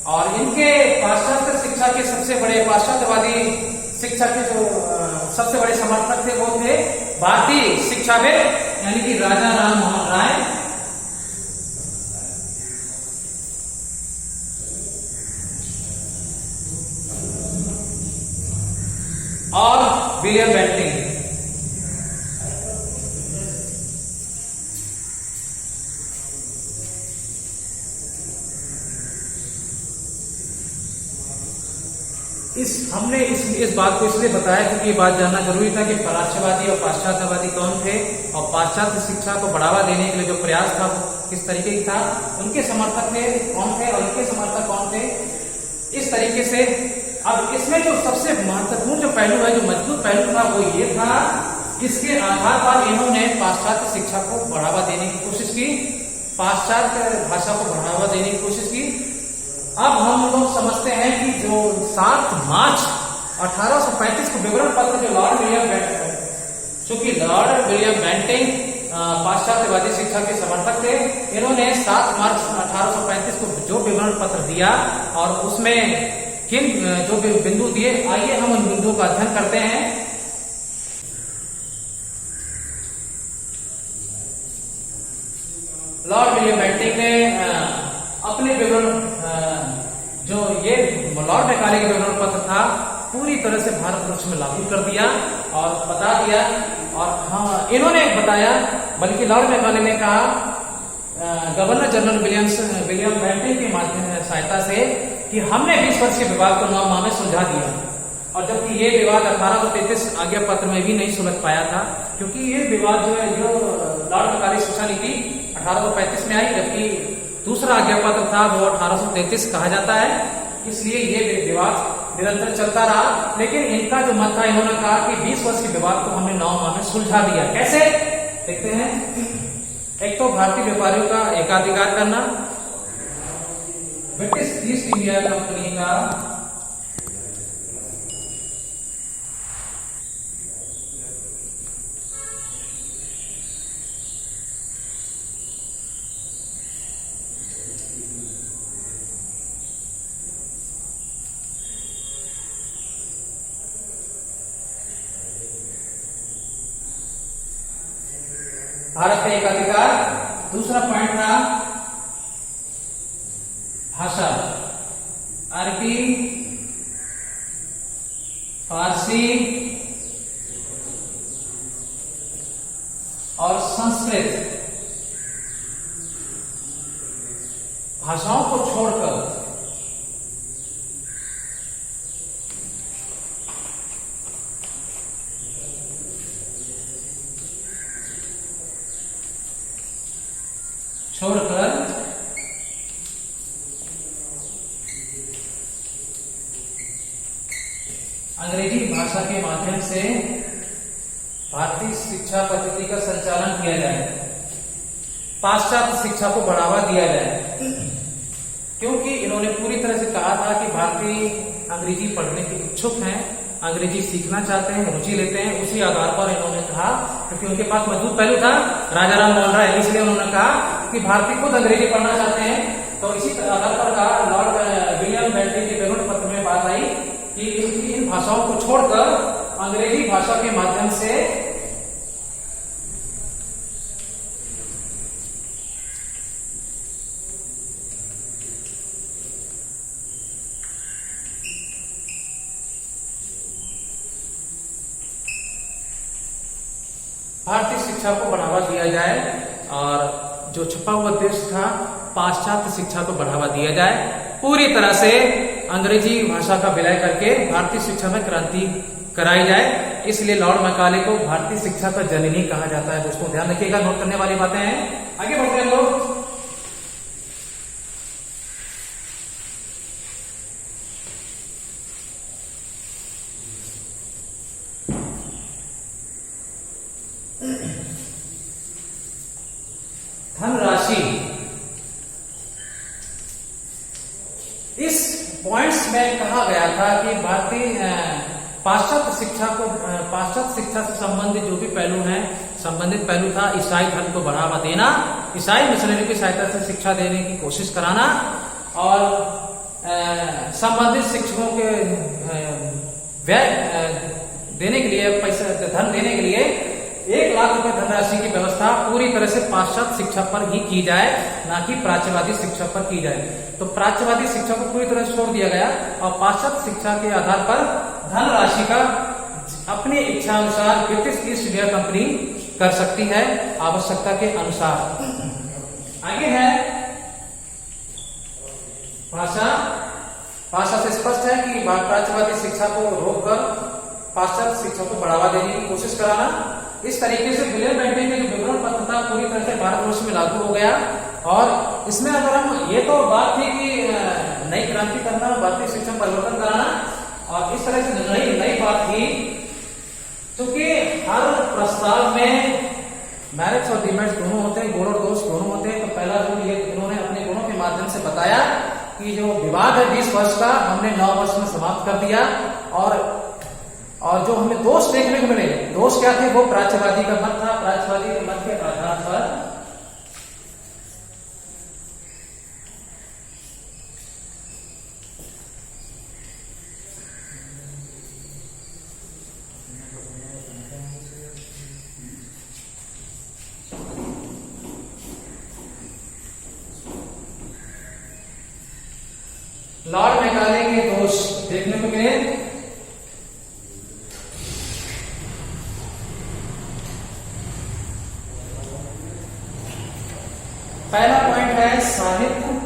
और इनके पाश्चात्य शिक्षा के सबसे बड़े, पाश्चात्यवादी शिक्षा के जो सबसे बड़े समर्थक थे वो थे भारतीय शिक्षाविद, यानी कि राजा राम मोहन राय और विलियम बेंटिंग। हमने इस बात को इसलिए बताया क्योंकि ये बात जानना जरूरी था कि प्राच्यवादी और पाश्चात्यवादी कौन थे, और पाश्चात्य शिक्षा को बढ़ावा देने के लिए जो प्रयास था वो किस तरीके की था, उनके समर्थक थे कौन थे और इनके समर्थक कौन थे, इस तरीके से। अब इसमें जो सबसे महत्वपूर्ण जो पहलू है, जो मजबूत पहलू था, वो ये था, इसके आधार पर इन्होंने पाश्चात्य शिक्षा को बढ़ावा देने की कोशिश की, पाश्चात्य भाषा को बढ़ावा देने की कोशिश की। अब हम लोग समझते हैं कि जो 7 मार्च 1835 को विवरण पत्र जो लॉर्ड विलियम बेंटिंग पाश्चात्यवादी शिक्षा के समर्थक थे, इन्होंने 7 मार्च 1835 को जो विवरण पत्र दिया और उसमें किन जो बिंदु दिए, आइए हम उन बिंदुओं का अध्ययन करते हैं। लॉर्ड विलियम बेंटिंग ने अपने विवरण जो ये लॉर्ड मैकाले का विवरण पत्र था पूरी तरह से भारतवर्ष में लागू कर दिया और बता दिया। और हाँ, इन्होंने बताया, बल्कि लॉर्ड मैकाले ने कहा गवर्नर जनरल विलियम बेंटिंग की सहायता से कि हमने 20 वर्ष के विवाद को 9 माह में सुलझा दिया। और जबकि ये विवाद 1833 आज्ञा पत्र में भी नहीं सुलझ पाया था, क्योंकि ये विवाद जो है, जो लॉर्ड मैकाले शिक्षा नीति 1835 में आई, जबकि दूसरा आज्ञा पत्र था वो 1833 कहा जाता है, इसलिए ये विवाद निरंतर चलता रहा। लेकिन इनका जो मत था, इन्होंने कहा कि 20 वर्ष के विवाद को हमने 9 माह में सुलझा दिया। कैसे देखते हैं। एक तो भारतीय व्यापारियों का एकाधिकार करना, ब्रिटिश ईस्ट इंडिया कंपनी का भारत का एकाधिकार। दूसरा पॉइंट था भाषा, अरबी, फारसी और संस्कृत भाषाओं को छोड़कर अंग्रेजी भाषा के माध्यम से भारतीय शिक्षा पद्धति का संचालन किया जाए, पाश्चात्य शिक्षा को बढ़ावा दिया जाए। क्योंकि इन्होंने पूरी तरह से कहा था कि भारतीय अंग्रेजी पढ़ने के इच्छुक हैं, अंग्रेजी सीखना चाहते हैं, रुचि लेते हैं। उसी आधार पर इन्होंने कहा, क्योंकि उनके पास मजबूत पहलू था, राजा राम मोहन राय, इसलिए उन्होंने कहा कि भारतीय खुद अंग्रेजी पढ़ना चाहते हैं। तो इसी आधार पर कहा, लॉर्ड विलियम बेंटिंग के विवरण पत्र में बात आई कि इन भाषाओं को छोड़कर अंग्रेजी भाषा के माध्यम से भारतीय शिक्षा को बढ़ावा दिया जाए, और जो छुपा हुआ उद्देश्य था पाश्चात्य शिक्षा को बढ़ावा दिया जाए। पूरी तरह से अंग्रेजी भाषा का विलय करके भारतीय शिक्षा में क्रांति कराई जाए। इसलिए लॉर्ड मैकाले को भारतीय शिक्षा का जननी कहा जाता है। दोस्तों ध्यान रखिएगा, नोट करने वाली बातें हैं। आगे बढ़ते हैं लोग। धनराशि, इस पॉइंट्स में कहा गया था कि भारतीय पाश्चात्य शिक्षा से संबंधित जो भी पहलू हैं, संबंधित पहलू था ईसाई धर्म को बढ़ावा देना, ईसाई मिशनरी की सहायता से शिक्षा देने की कोशिश कराना, और संबंधित शिक्षकों के व्यय देने के लिए, पैसा धन देने के लिए 1 लाख रुपए धनराशि की व्यवस्था पूरी तरह से पाश्चात्य शिक्षा पर ही की जाए, ना कि प्राच्यवादी शिक्षा पर की जाए। तो प्राच्यवादी शिक्षा को पूरी तरह छोड़ दिया गया और पाश्चात्य शिक्षा के आधार पर धनराशि का अपनी इच्छा अनुसार ब्रिटिश ईस्ट इंडिया कंपनी कर सकती है, आवश्यकता के अनुसार। आगे है भाषा, भाषा से स्पष्ट है कि प्राच्यवादी शिक्षा को रोककर पाश्चात्य शिक्षा को बढ़ावा देने की कोशिश कराना। इस तरीके से विलियम बेंटिक के जो विवरण पत्र था पूरी तरह से भारतवर्ष में लागू हो गया। और इसमें अगर हम, ये तो बात थी कि नई क्रांति करना, भारतीय शिक्षा में परिवर्तन कराना, और इस तरह से नई बात थी क्योंकि हर प्रस्ताव में मेरिट्स और डिमेरिट्स दोनों होते हैं, गुण और दोष दोनों होते हैं। तो पहला गुण ये इन्होंने अपने गुणों के माध्यम से बताया कि जो विवाद है 20 वर्ष का हमने 9 वर्ष में समाप्त कर दिया। और जो हमें दोष देखने को मिले, दोष क्या थे, वो प्राच्यवादी का मत था। प्राच्यवादी के मत के आधार पर लॉर्ड मैकाले के दोष देखने को मिले। पहला पॉइंट है साहित्य।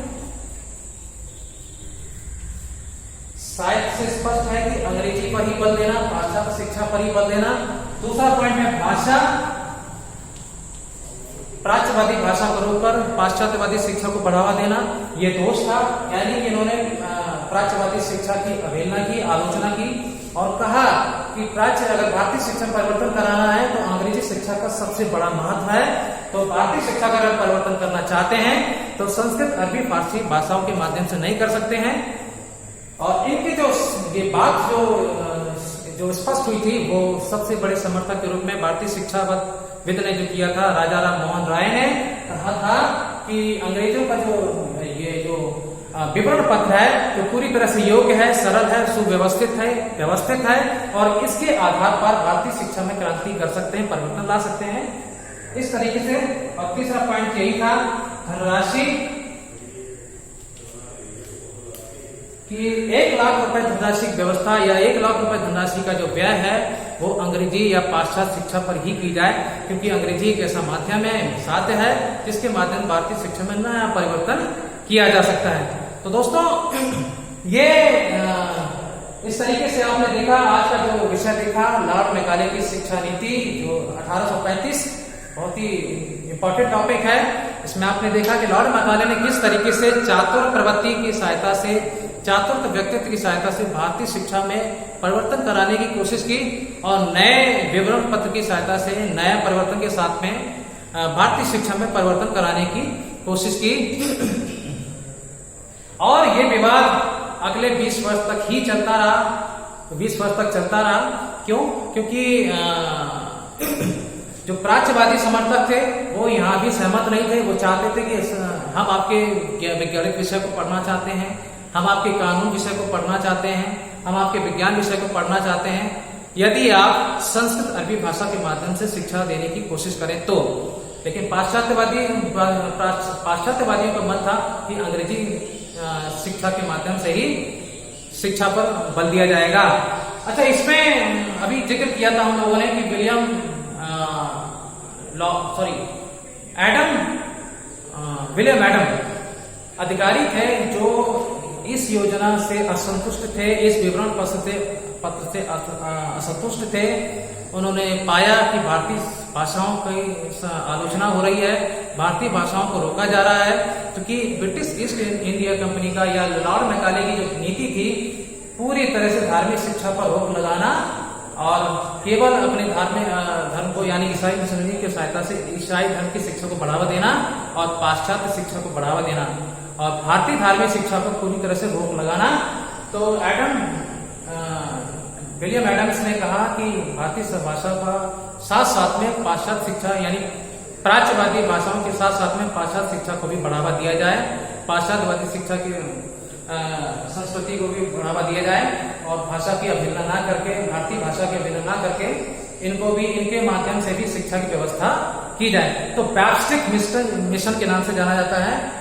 साहित्य से स्पष्ट है कि अंग्रेजी पर ही बल देना, पाश्चात्य शिक्षा पर ही बल देना। दूसरा पॉइंट है भाषा, प्राच्यवादी भाषा को रोककर पाश्चात्यवादी शिक्षा को बढ़ावा देना, ये दोष था। यानी कि इन्होंने प्राच्यवादी शिक्षा की अवहेलना की, आलोचना की और कहा कि अगर भारतीय शिक्षा में परिवर्तन कराना है तो अंग्रेजी शिक्षा का सबसे बड़ा महत्व है। तो भारतीय शिक्षा का अगर परिवर्तन करना चाहते हैं तो संस्कृत, अरबी, फारसी भाषाओं के माध्यम से नहीं कर सकते हैं। और इनकी जो ये बात जो स्पष्ट हुई थी, वो सबसे बड़े समर्थक के रूप में भारतीय शिक्षाविद ने जो किया था, राजा राम मोहन राय ने कहा था कि अंग्रेजों का जो विवरण पत्र है जो पूरी तरह से योग्य है, सरल है, सुव्यवस्थित है, व्यवस्थित है और इसके आधार पर भारतीय शिक्षा में क्रांति कर सकते हैं, परिवर्तन ला सकते हैं इस तरीके से। और तीसरा पॉइंट यही था धनराशि, कि 1 लाख रुपए धनराशि की व्यवस्था या 1 लाख रुपए धनराशि का जो व्यय है वो अंग्रेजी या पाश्चात्य शिक्षा पर ही की जाए, क्योंकि अंग्रेजी एक ऐसा माध्यम है, साध्य है, जिसके माध्यम भारतीय शिक्षा में नया परिवर्तन किया जा सकता है। तो दोस्तों ये इस तरीके से आपने देखा, आज का जो विषय देखा लॉर्ड मैकाले की शिक्षा नीति जो 1835, बहुत ही इंपॉर्टेंट टॉपिक है। इसमें आपने देखा कि लॉर्ड मैकाले ने किस तरीके से चातुर प्रवृत्ति की सहायता से, चातुर व्यक्तित्व की सहायता से भारतीय शिक्षा में परिवर्तन कराने की कोशिश की और नए विवरण पत्र की सहायता से नया परिवर्तन के साथ में भारतीय शिक्षा में परिवर्तन कराने की कोशिश की। और ये विवाद अगले 20 वर्ष तक ही चलता रहा, 20 वर्ष तक चलता रहा। क्यों? क्योंकि जो प्राच्यवादी समर्थक थे वो यहाँ भी सहमत नहीं थे। वो चाहते थे कि हम आपके वैज्ञानिक विषय को पढ़ना चाहते हैं, हम आपके कानून विषय को पढ़ना चाहते हैं, हम आपके विज्ञान विषय को पढ़ना चाहते हैं, यदि आप संस्कृत अरबी भाषा के माध्यम से शिक्षा देने की कोशिश करें तो। लेकिन पाश्चात्यवादियों का मत था कि अंग्रेजी शिक्षा के माध्यम से ही शिक्षा पर बल दिया जाएगा। अच्छा, इसमें अभी जिक्र किया था हम लोगों ने कि विलियम एडम अधिकारी थे जो इस योजना से असंतुष्ट थे, इस विवरण पत्र से असंतुष्ट थे। उन्होंने पाया कि भारतीय भाषाओं की आलोचना हो रही है, भारतीय भाषाओं को रोका जा रहा है, क्योंकि ब्रिटिश ईस्ट इंडिया कंपनी का या लॉर्ड मैकाले की जो नीति थी पूरी तरह से धार्मिक शिक्षा पर रोक लगाना और केवल अपने धर्म को यानी ईसाई मिशनरी की सहायता से ईसाई धर्म की शिक्षा को बढ़ावा देना और पाश्चात्य शिक्षा को बढ़ावा देना और भारतीय धार्मिक शिक्षा पर पूरी तरह से रोक लगाना। तो विलियम एडम्स ने कहा कि भारतीय भाषा का साथ साथ में पाश्चात्य शिक्षा यानी प्राच्यवादी भाषाओं के साथ साथ में पाश्चात्य शिक्षा को भी बढ़ावा दिया जाए, पाश्चात्यवादी शिक्षा की संस्कृति को भी बढ़ावा दिया जाए और भाषा की अवहेलना ना करके, भारतीय भाषा की अवहेलना ना करके इनको भी इनके माध्यम से भी शिक्षा की व्यवस्था की जाए। तो बैप्टिस्ट मिशन के नाम से जाना जाता है।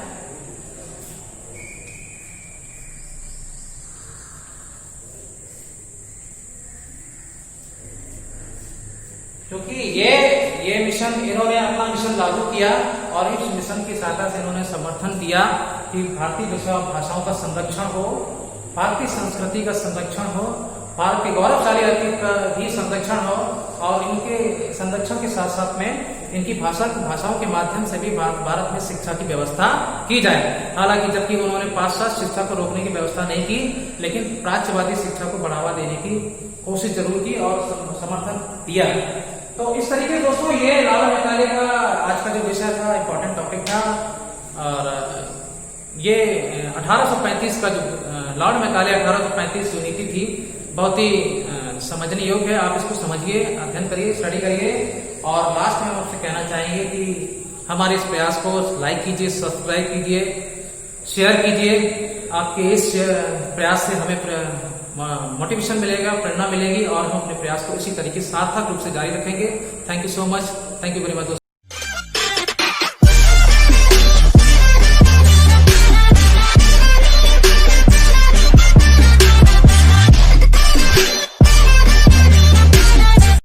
क्योंकि ये मिशन, इन्होंने अपना मिशन लागू किया और इस मिशन की सहायता से इन्होंने समर्थन दिया कि भारतीय भाषाओं का संरक्षण हो भारतीय संस्कृति का संरक्षण हो, भारत के गौरवशाली ऐतिह्य का भी संरक्षण हो और इनके संरक्षण के साथ साथ में इनकी भाषाओं के माध्यम से भी भारत में शिक्षा की व्यवस्था की जाए। हालांकि जबकि उन्होंने पाश्चात्य शिक्षा को रोकने की व्यवस्था नहीं की, लेकिन प्राच्यवादी शिक्षा को बढ़ावा देने की कोशिश जरूर की और समर्थन दिया। तो इस तरीके से दोस्तों ये लॉर्ड मैकाले का आज का जो विषय था, इंपॉर्टेंट टॉपिक था। और ये 1835 का जो लॉर्ड मैकाले 1835 जो नीति थी बहुत ही समझने योग्य है। आप इसको समझिए, अध्ययन करिए, स्टडी करिए। और लास्ट में हम आपसे कहना चाहेंगे कि हमारे इस प्रयास को लाइक कीजिए, सब्सक्राइब कीजिए, शेयर कीजिए। आपके इस प्रयास से हमें मोटिवेशन मिलेगा, प्रेरणा मिलेगी और हम अपने प्रयास को इसी तरीके सार्थक रूप से जारी रखेंगे। Thank you so much. Thank you very much दोस्तों।